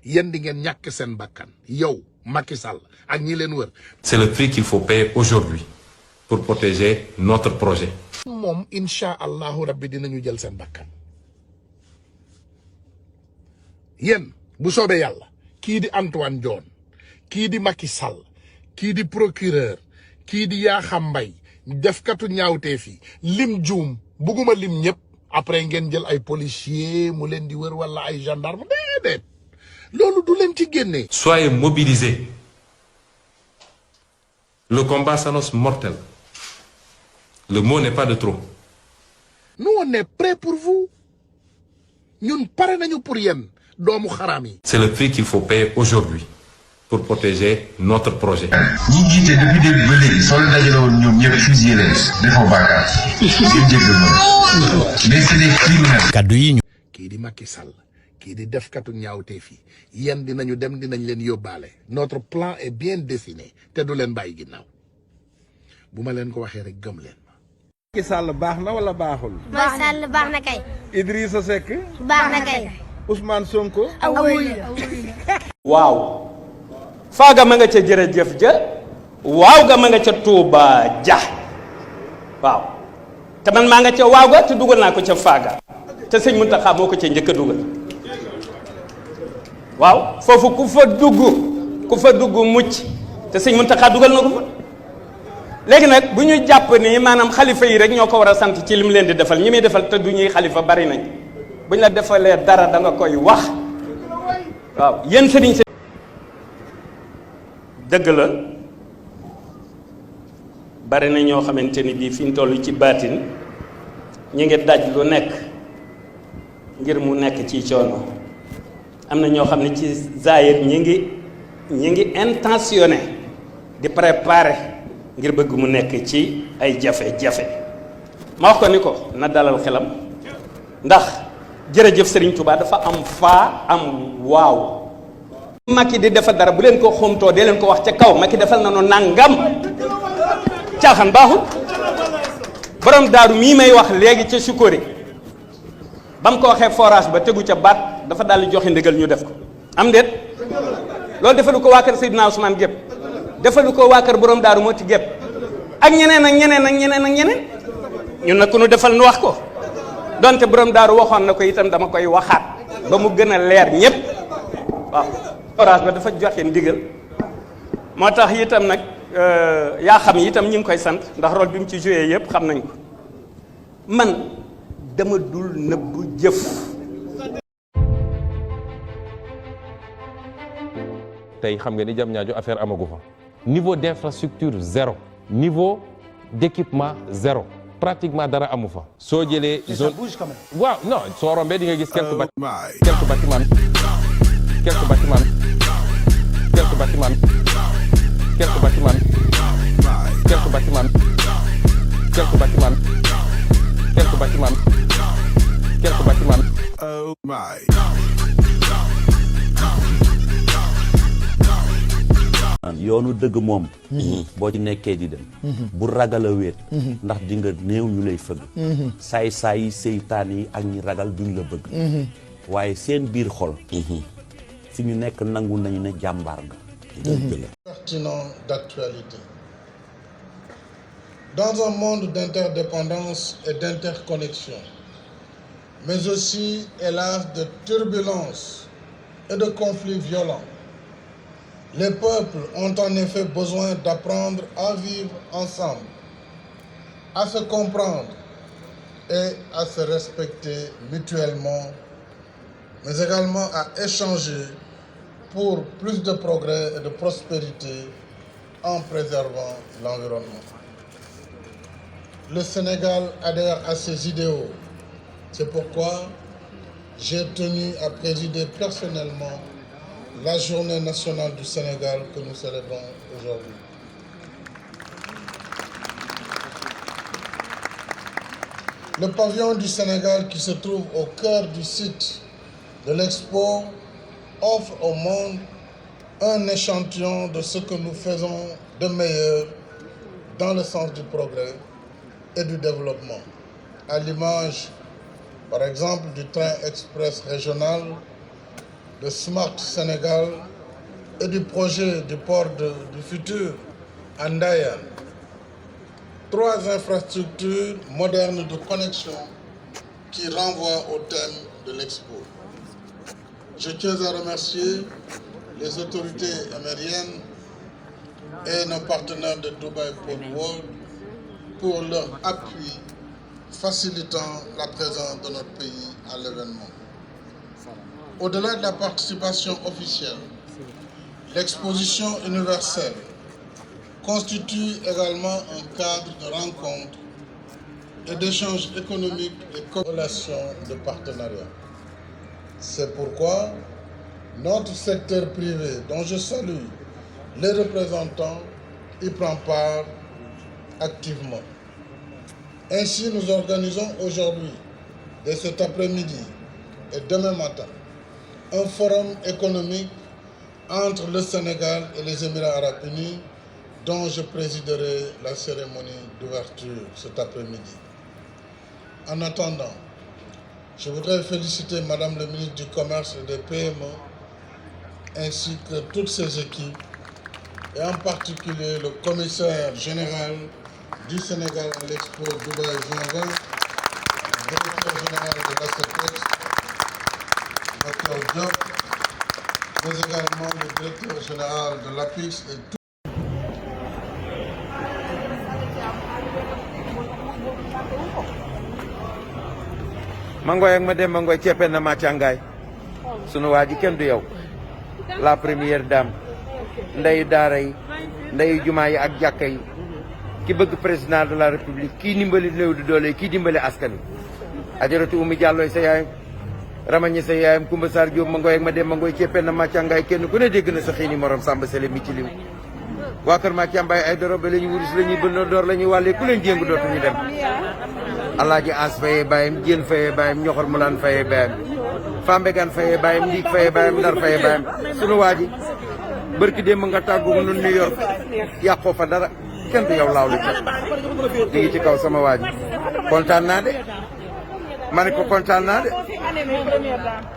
yéen di ngeen ñàkk seen bakkan yow Macky Sall ak ñi leen wër. C'est le prix qu'il faut payer aujourd'hui pour protéger notre projet. moom incha allahu rabbi dinañu jël seen bakkan yéen bu soobee yàlla kii di Antoine Diome kii di Macky Sall kii di procureur kii di Yakham Mbaye defkatu ñaawtee fi lim juum bugguma lim ñëpp. après ngeen jël ay policiers mu leen di wër wala ay gendarme déedéet loolu du leen ci génne. Soyez mobilisés. Le combat s'annonce mortel. Le mot n'est pas de trop. Nous on est prêts pour vous ñun pare nañu pour yéen doomu xaraam yi. C'est le prix qu'il faut payer aujourd'hui pour protéger notre projet. ñi jiite depuis début ba léegi soo leen dajale woon ñoom ñëpp fusillé leen defoo bàkkaar ngeen jéggal ma mais c'est des criminels. kaddu yi ñu. kii di Macky Sall kii di defkatu ñaawtee fii yéen dinañu dem dinañ leen yóbbaale notre plan est bien dessiné te du leen bàyyi ginnaaw bu ma leen ko waxee rek gëm leen ma. Macky Sall baax na wala baaxul. Macky Sall baax na kay. Idrissa Seck. baax na kay. Ousmane Sonko. waaw. faaga ma nga ca jërëjëf ja waaw ga ma nga ca Touba ja waaw te man maa nga ca waaw ga te dugal naa ko ca faaga te sëñ Mountakha moo ko ca njëkk a dugal waaw foofu ku fa dugg mucc te sëñ Mountakha dugal na ko fa léegi nag bu ñu jàpp ni maanaam xalifa yi rek ñoo ko war a sant ci lim leen di defal ñi muy defal te du ñuy xalifa bari nañ bu ñu la defalee dara da nga koy wax waaw yéen sëriñ dëgg la bari na ñoo xamante ni bii fi ñu toll ci baatin ñu ngi daj lu nekk ngir mu nekk ci coono am na ñoo xam ne ci zaahir ñi ngi intentionné di préparer ngir bëgg mu nekk ci ay jafe-jafe ma wax ko ni ko na dalal xelam ndax jërëjëf Serigne Touba dafa am faa am waaw. Macky di defal dara bu leen ko xomtoo dee leen ko wax ca kaw Macky defal na noonu nangam caaxaan baaxul borom daaru mii may wax léegi ca Sukori ba mu ko waxee forage ba tegu ca baat dafa daal di joxe ndigal ñu def ko am déet loolu defalu ko waa kër Seydina Ousmane gépp defalu ko waa kër borom daaru moo ci gépp ak ñeneen ñun nag ku nu defal nu wax ko donte borom daaru waxoon na ko itam dama koy waxaat ba mu gën a leer ñépp waaw forage ba dafa joxe ndigal moo tax itam nag yaa xam itam ñu ngi koy sant ndax rôle bi mu ci joué yépp xam nañ ko man dama dul nëbbu jëf. tey xam nga ni Diamniadio affaire amagu fa niveau d'infrastructure zéro niveau d'équipement zéro pratiquement dara amu fa soo jëlee zone waaw non soo rombee di nga gis quelques bâtiments Oh my. yoonu dëgg moom boo ci nekkee di dem bu ragal a wéet ndax di nga néew ñu lay fëgg saay-saay yi seytaan yi ak ñi ragal duñ la bëgg waaye seen biir xol fi ñu nekk nangu nañu ne jàmbaar nga pertinent d'actualité. Dans un monde d'interdépendance et d'interconnexion, mais aussi, hélas, de turbulences et de conflits violents, les peuples ont en effet besoin d'apprendre à vivre ensemble, à se comprendre et à se respecter mutuellement, mais également à échanger pour plus de progrès et de prospérité en préservant l'environnement. Le Sénégal adhère à ces idéaux. C'est pourquoi j'ai tenu à présider personnellement la journée nationale du Sénégal que nous célébrons aujourd'hui. Le pavillon du Sénégal qui se trouve au cœur du site de l'Expo offre au monde un échantillon de ce que nous faisons de meilleur dans le sens du progrès et du développement. À l'image, par exemple, du train express régional, de Smart Sénégal et du projet du port du futur à Ndayane. 3 infrastructures modernes de connexion qui renvoient au thème de l'Expo. Je tiens à remercier les autorités américaines et nos partenaires de Dubai Port World pour leur appui facilitant la présence de notre pays à l'événement. Au-delà de la participation officielle, l'exposition universelle constitue également un cadre de rencontre et d'échanges économiques et de relations de partenariat. C'est pourquoi notre secteur privé, dont je salue les représentants, y prend part activement. Ainsi, nous organisons aujourd'hui, dès cet après-midi et demain matin, un forum économique entre le Sénégal et les Émirats arabes unis, dont je présiderai la cérémonie d'ouverture cet après-midi. En attendant, je voudrais féliciter Madame le ministre du Commerce et des PME, ainsi que toutes ses équipes, et en particulier le commissaire général du Sénégal à l'Expo Dubaï 2020, le directeur général de l'ACEPEX, Dr Diop, mais également le directeur général de l'APIX et tout. Mangoy ak ma dem Mangoy ceepen na ma càngaay sunu waa ji kenn du yow la première dame ndeyu daara yi ndeyu jumaa yi ak jàkka yi ki bëgg président de la république kii dimbali néew di doole kii dimbali askan wi ajaratu Oumy Diallo sa yaayam ramañi sa yaayam Koumba Sarr Diop Mangoy ak ma dem Mangoy ceepen na ma càngaay kenn ku ne dégg na sa xiini morom Samba Sele mi ci lim waa kër ma càmbaay ay dorobe la ñu wurus la ñuy bënn door la ñuy wàllee ku leen jéngu dootuñu dem Alaaji As Faye bayam Jéen Faye bayam ñoxor Mulaan Faye bayam Fambegan Faye bayam Ndiig Faye bayam Ndar Faye bayam sunu waa ji bërki démb nga tàggu nu New York yàqoo fa dara kenn du yow laaw li ca di ngi ci kaw sama waa ji kontaan naa de ma ne ko kontaan naa de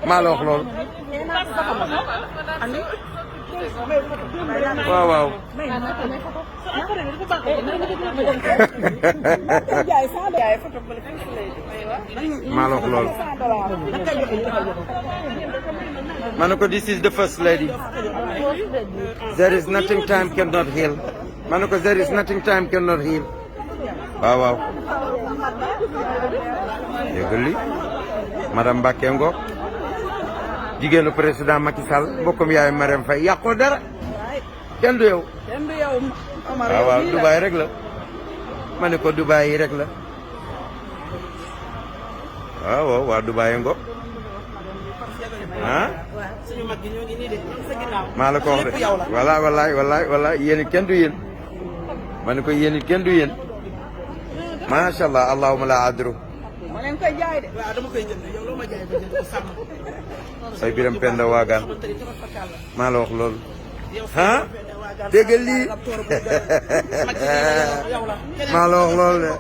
maa la wax loolu waaw waaw maa la wax loolu ma ne ko this is the first lady there is nothing time cannot heal ma ne ko there is nothing time cannot heal waaw waaw dégg li madame Mbacke Ngok jigéenu président Macky Sall mbokkum yaay Marème Faye yàqoo dara kenn du yow waaw waaw Dubaay rek la ma ne ko Dubaay yi rek la waaw waaw waa Dubaay Ngok ah maa la ko wax de wala walaay yéen it kenn du yéen ma ne ko yéen it kenn du yéen macha allah allahumma la adru say biram penda waagaan maa la wax loolu ah dégg lii maa la wax loolu de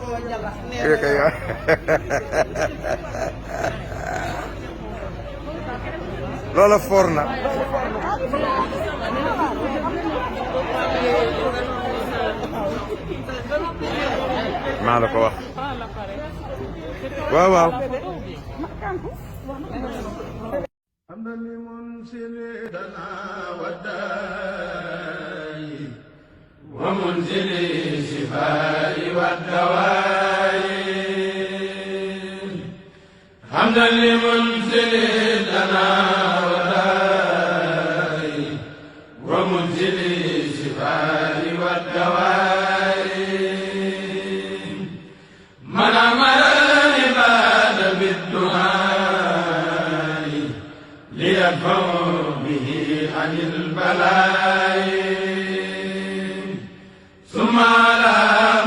loola foor na maa la ko wax waaw waaw ومنزل الشفاء والدواء حمدا لمنزل الدناء والداء ومنزل الشفاء والدواء من أمر العباد بالدعاء ليدفعوا به عن البلاء ثم على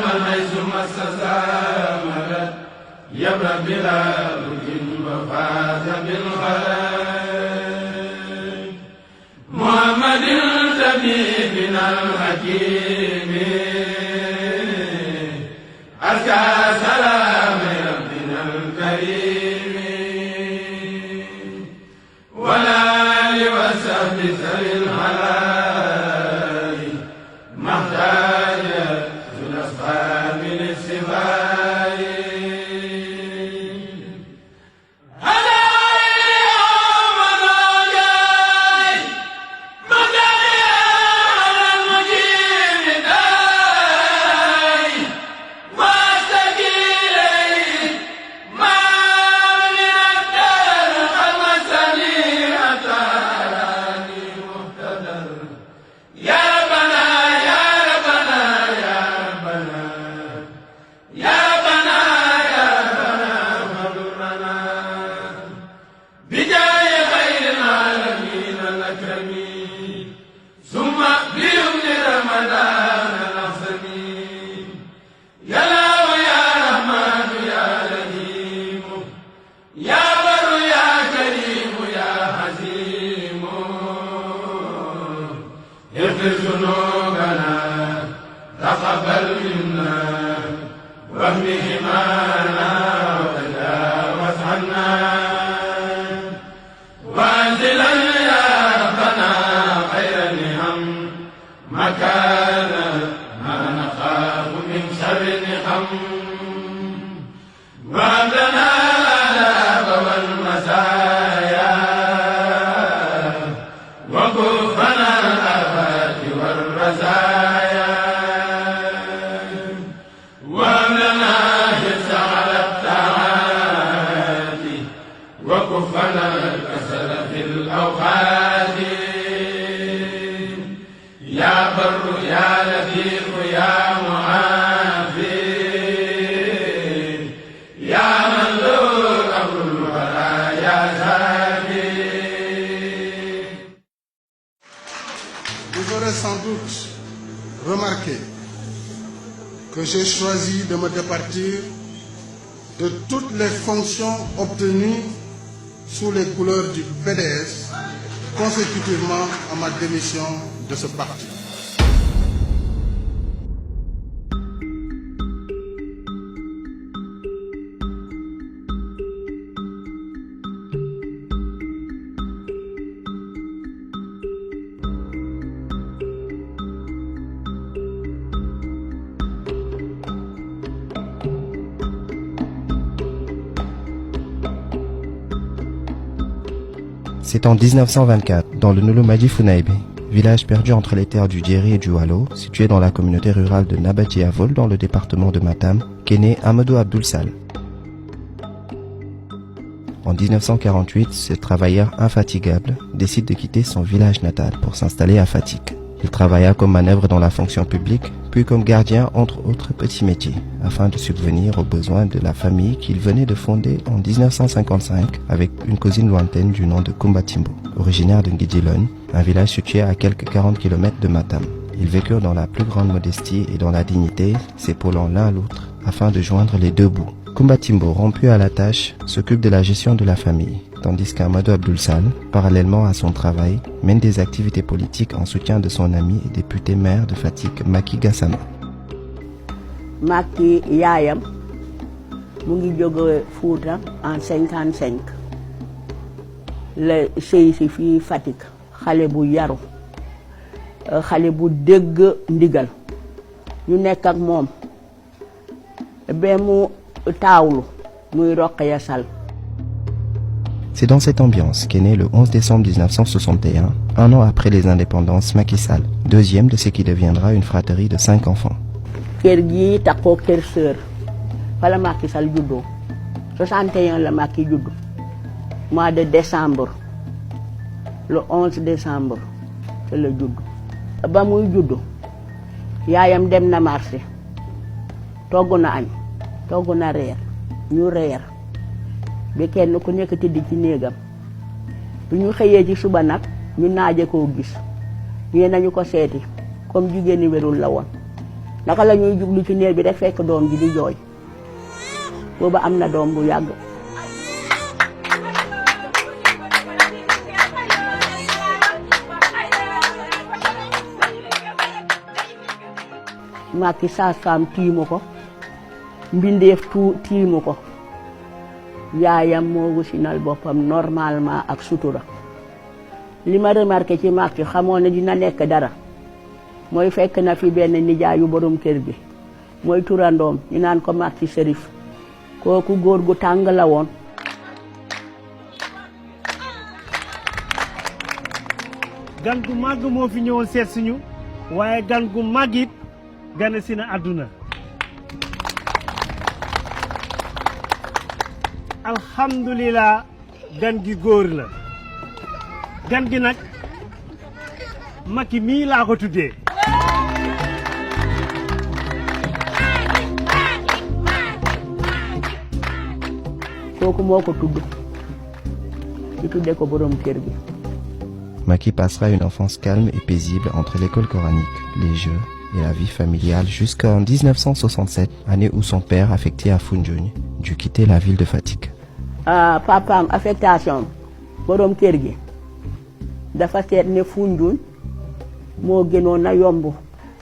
من حيث مس سامرت يبرأ بلا ركن وفاز بالخير محمد طبيبنا الحكيم أزكى سلام ربنا الكريم ولا لوسف سر الحلال محتاج الأصحاب للسفاء J'ai choisi de me départir de toutes les fonctions obtenues sous les couleurs du PDS consécutivement à ma démission de ce parti. C'est en 1924, dans le Nolomadi Funaibé, village perdu entre les terres du Djeri et du Waalo, situé dans la communauté rurale de Nabadji-Avol dans le département de Matam, qu'est né Amadou Abdoul Sall. En 1948, ce travailleur infatigable décide de quitter son village natal pour s'installer à Fatick. Il travailla comme manœuvre dans la fonction publique, puis comme gardien entre autres petits métiers, afin de subvenir aux besoins de la famille qu'il venait de fonder en 1955 avec une cousine lointaine du nom de Kumba Timbo, originaire de Ngidjilone, un village situé à quelques 40 km de Matam. Ils vécurent dans la plus grande modestie et dans la dignité, s'épaulant l'un l'autre afin de joindre les deux bouts. Kumba Timbo, rompu à la tâche, s'occupe de la gestion de la famille, tandis qu'Amadou Abdoul Sall, parallèlement à son travail, mène des activités politiques en soutien de son ami et député maire de Fatick, Macky Gassama. Macky yaayam mu ngi jóge Fouta en 55 la sëy si fii Fatick, xale bu yaru, xale bu dégg ndigal, ñu nekk ak moom ba mu taawlu muy Rokhaya Sall. C'est dans cette ambiance qu'est né le 11 décembre 1961, un an après les indépendances, Macky Sall, deuxième de ce qui deviendra une fratrie de 5 enfants. Kër gi takkoo kër sœur fa la Macky Sall juddoo 61 la Macky juddu mois de décembre le 11 décembre te la juddu ba muy juddu yaayam dem na marché togg na añ togg na reer ñu reer ba kenn ku nekk tëdd ci néegam bu ñu xëyee ci suba nag ñu naaje koo gis ñee nañu ko seeti comme jigéen ñi wérul la woon naka la ñuy jublu ci néeg bi rek fekk doom ji di jooy booba am na doom bu yàgg. Macky sage-femme tiimu ko mbindeef tiimu ko yaayam moo wasinal boppam normalement ak sutura li ma remarqué ci Macky xamoon ne dina nekk dara mooy fekk na fi benn nijaayu borom kër gi mooy turandoom ñu naan ko Macky Serif kooku góor gu tàng la woon. gan gu màgg moo fi ñëwoon seet suñu waaye gan gu màgg it gane si na àdduna. alhamdulilah gan gi góor la gan gi nag Macky mii laa ko tuddee. kooku moo ko tudd ci tuddee ko borom kër gi. Macky passera une enfance calme et paisible entre l'école coranique, les jeux et la vie familiale jusqu'en 1967, année où son père, affecté à Foundiougne, dut quitter la ville de Fatick. Papaam affectation borom kër gi dafa seet ne Foundiougne moo gënoon a yomb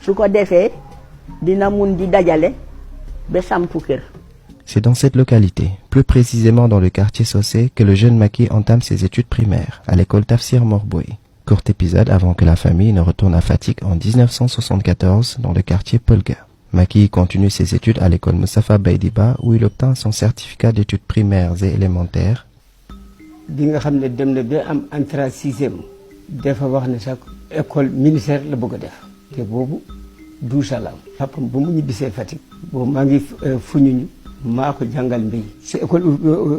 su ko defee dina mun di dajale ba sampu kër. C'est dans cette localité, plus précisément dans le quartier Socé, que le jeune Macky entame ses études primaires, à l'école Tafsir Morboy. Court épisode avant que la famille ne retourne à Fatick en 1974 dans le quartier Polga. Macky continue ses études à l'école Moustapha Baydiba où il obtint son certificat d'études primaires et élémentaires. bi nga xam ne dem na ba am entrée sixième dafa wax ne sax école ministère la bëgg a def te boobu 12 ans la am papam ba mu ñibbisee Fatick boobu maa ngi Foundiougne maa ko jàngal mbéy si école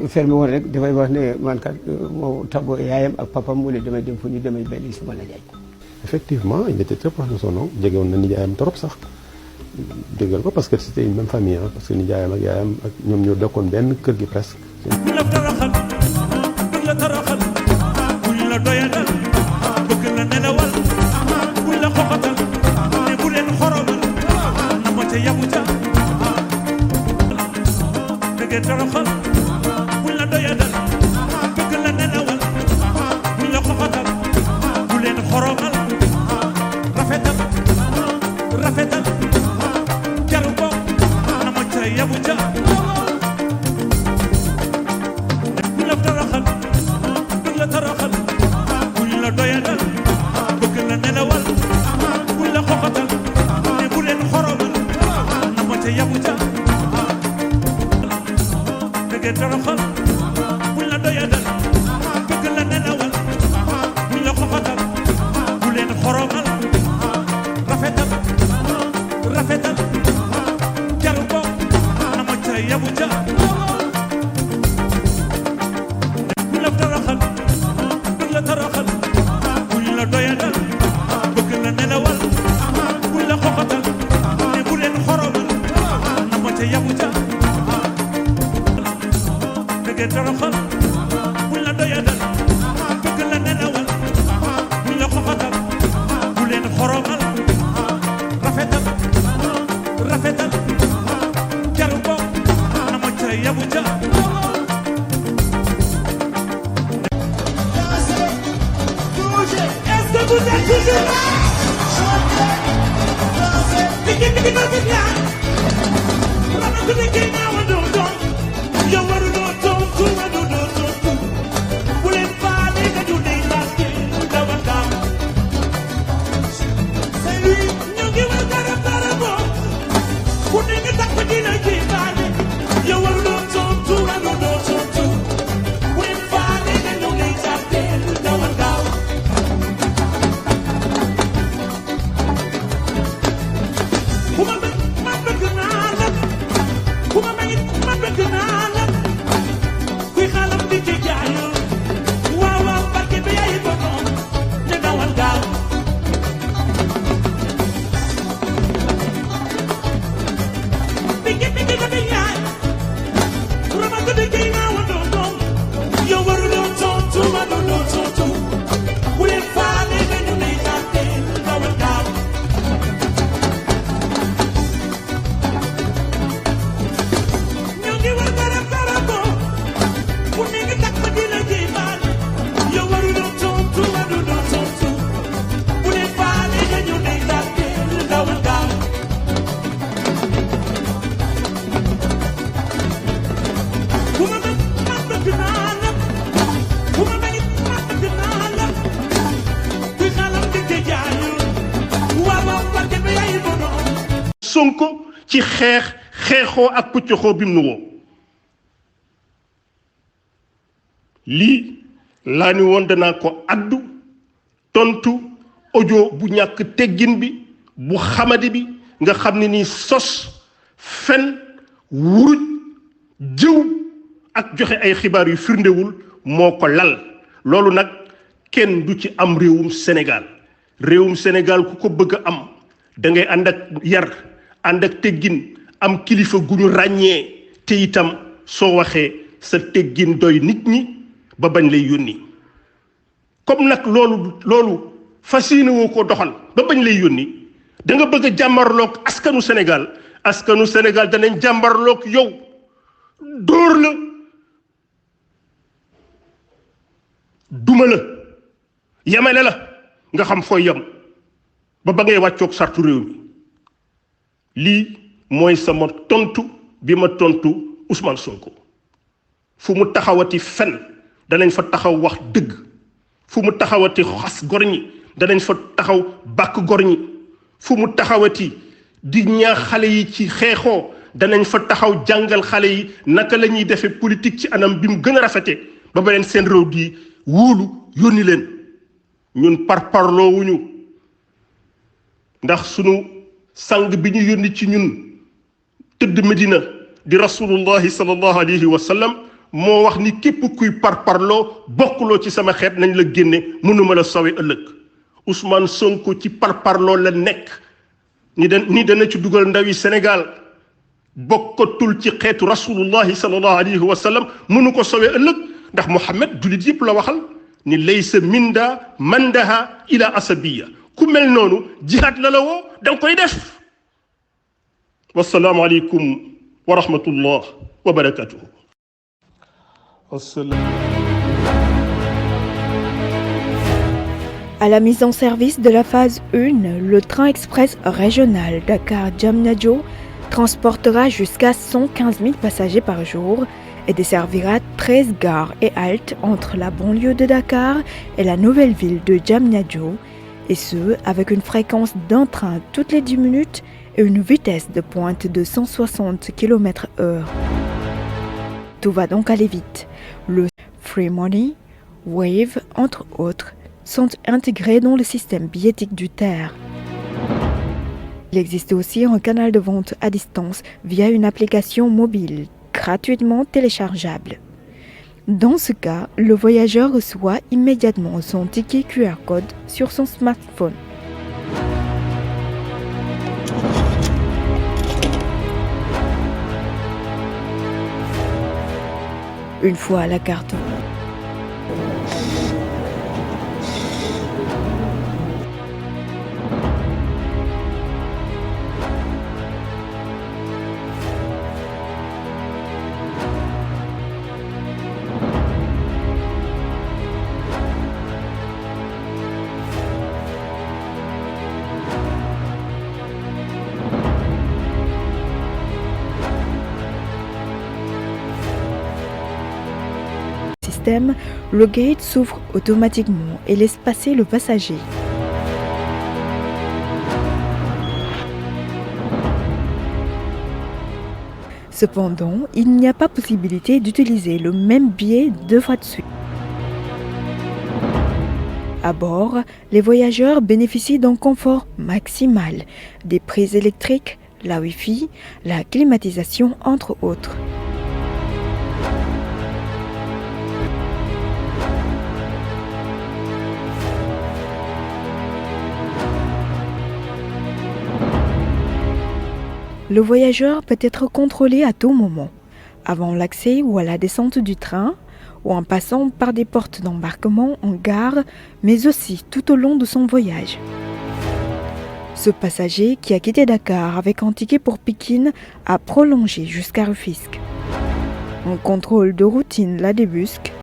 fermé woon rek dafay wax ne man kat moo taboo yaayam ak papam mu ne damay dem Foundiougne damay béy si ma la jaay. Effectivement, il était très proche de son oncle jegewoon na nijaayam trop sax déggal ko parce que c'était une même famille parce que nijaayam ak yaayam ak ñoom ñoo dëkkoon benn kër gi presque. buñ la toroxal buñ la doyadal bëgg la nelawal buñ la xoxatal ne bu leen xoromal na ma ca yabu ca bëgg toroxal buñ la doyadal bëgg la nelawal buñ la xoxatal bu leen xoromal rafetal rafetal jaru ko na ma ca yabu ca buñ la toroxal buñ la toroxal buñ la doyadal bëgg la nelawal buñ la xoxatal ne bu leen xoromal na ma ca yabu ca bëgg toroxal buñ la doyadal bëgg la nelawal Sonko ci xeexoo ak puccoxoo bi mu nu woo lii laa ni woon danaa ko addu tontu audio bu ñàkk teggin bi bu xamadi bi nga xam ne nii sos fen wuruj jëw ak joxe ay xibaar yu firndewul moo ko lal loolu nag kenn du ci am réewum Sénégal ku ko bëgg a am da ngay ànd ak yar ànd ak teggin am kilifa gu ñu ràññee te itam soo waxee sa teggin doy nit ñi ba bañ lay yónni comme nag loolu fas yéene woo ko doxal ba bañ lay yónni da nga bëgg a jàmbarloog askanu Sénégal danañ jàmbarloog yow dóor la duma la yemale la nga xam fooy yem ba ngay wàccoog sartu réew mi lii mooy sama tontu bi ma tontu Ousmane Sonko fu mu taxawati fen danañ fa taxaw wax dëgg fu mu taxawati xas gor ñi danañ fa taxaw bàkk gor ñi fu mu taxawati di ñaax xale yi ci xeexoo danañ fa taxaw jàngal xale yi naka la ñuy defee politique ci anam bi mu gën a rafete ba leen seen réew di wóolu yónni leen ñun parparloowuñu ndax sunu sang bi ñu yónni ci ñun tëdd Medina di rasulullahi sallallahu alayhi wa sallam moo wax ni képp kuy parparloo bokkuloo ci sama xeet nañ la génne mënuma la sowe ëllëg Ousmane Sonko ci parparloo la nekk ni dana ci dugal ndawi Sénégal bokkatul ci xeetu rasulullahi sallallahu alayhi wa sallam mënu ko sowe ëllëg ndax Muhammad jullit yëpp la waxal ni laysa minda mandaha ila asabiya ku mel noonu jihaad la woo danga koy def wassalaamu aleykum wa rahmatullah wa barakatuhu. À la mise en service de la phase 1, le train express régional Dakar-Diamniadio transportera jusqu'à 115 000 passagers par jour et desservira 13 gares et haltes entre la banlieue de Dakar et la nouvelle ville de Diamniadio, et ce, avec une fréquence d'un train toutes les 10 minutes et une vitesse de pointe de 160 km/h. Tout va donc aller vite. Le Free Money, Wave, entre autres, sont intégrés dans le système billettique du TER. Il existe aussi un canal de vente à distance via une application mobile, gratuitement téléchargeable. Dans ce cas, le voyageur reçoit immédiatement son ticket QR code sur son smartphone. Une fois la carte système, le gate s'ouvre automatiquement et laisse passer le passager. Cependant, il n'y a pas possibilité d'utiliser le même billet 2 fois de suite. À bord, les voyageurs bénéficient d'un confort maximal, des prises électriques, la Wi-Fi, la climatisation entre autres. Le voyageur peut être contrôlé à tout moment, avant l'accès ou à la descente du train, ou en passant par des portes d'embarquement en gare, mais aussi tout au long de son voyage. Ce passager qui a quitté Dakar avec un ticket pour Pékin a prolongé jusqu'à Rufisque. Un contrôle de routine la débusque.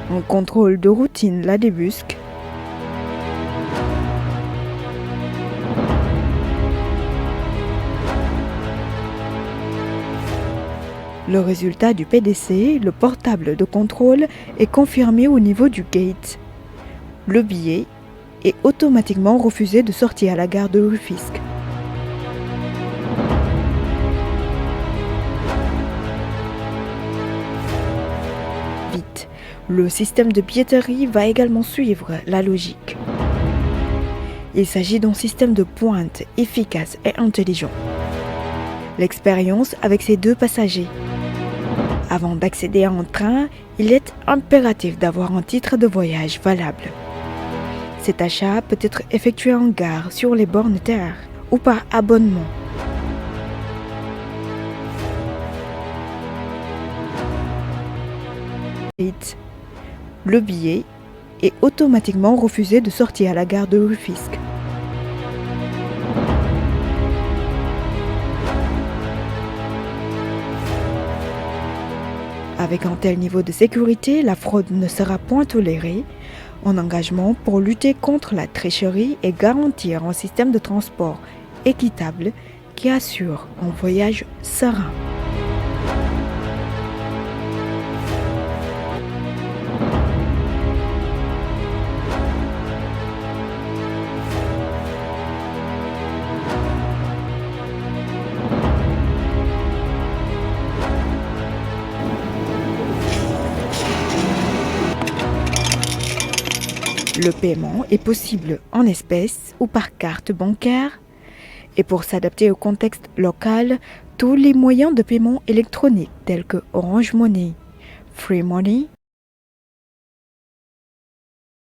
Un contrôle de routine la débusque. Le résultat du PDC, le portable de contrôle, est confirmé au niveau du gate. Le billet est automatiquement refusé de sortir à la gare de Rufisque. Vite, le système de billetterie va également suivre la logique. Il s'agit d'un système de pointe efficace et intelligent. L'expérience avec ces 2 passagers. Avant d'accéder à un train, il est impératif d'avoir un titre de voyage valable. Cet achat peut être effectué en gare sur les bornes terre ou par abonnement. Le billet est automatiquement refusé de sortir à la gare de Rufisque. Avec un tel niveau de sécurité, la fraude ne sera point tolérée. Un engagement pour lutter contre la tricherie et garantir un système de transport équitable qui assure un voyage serein. Le paiement est possible en espèces ou par carte bancaire. Et pour s'adapter au contexte local, tous les moyens de paiement électronique tels que Orange Money, Free Money,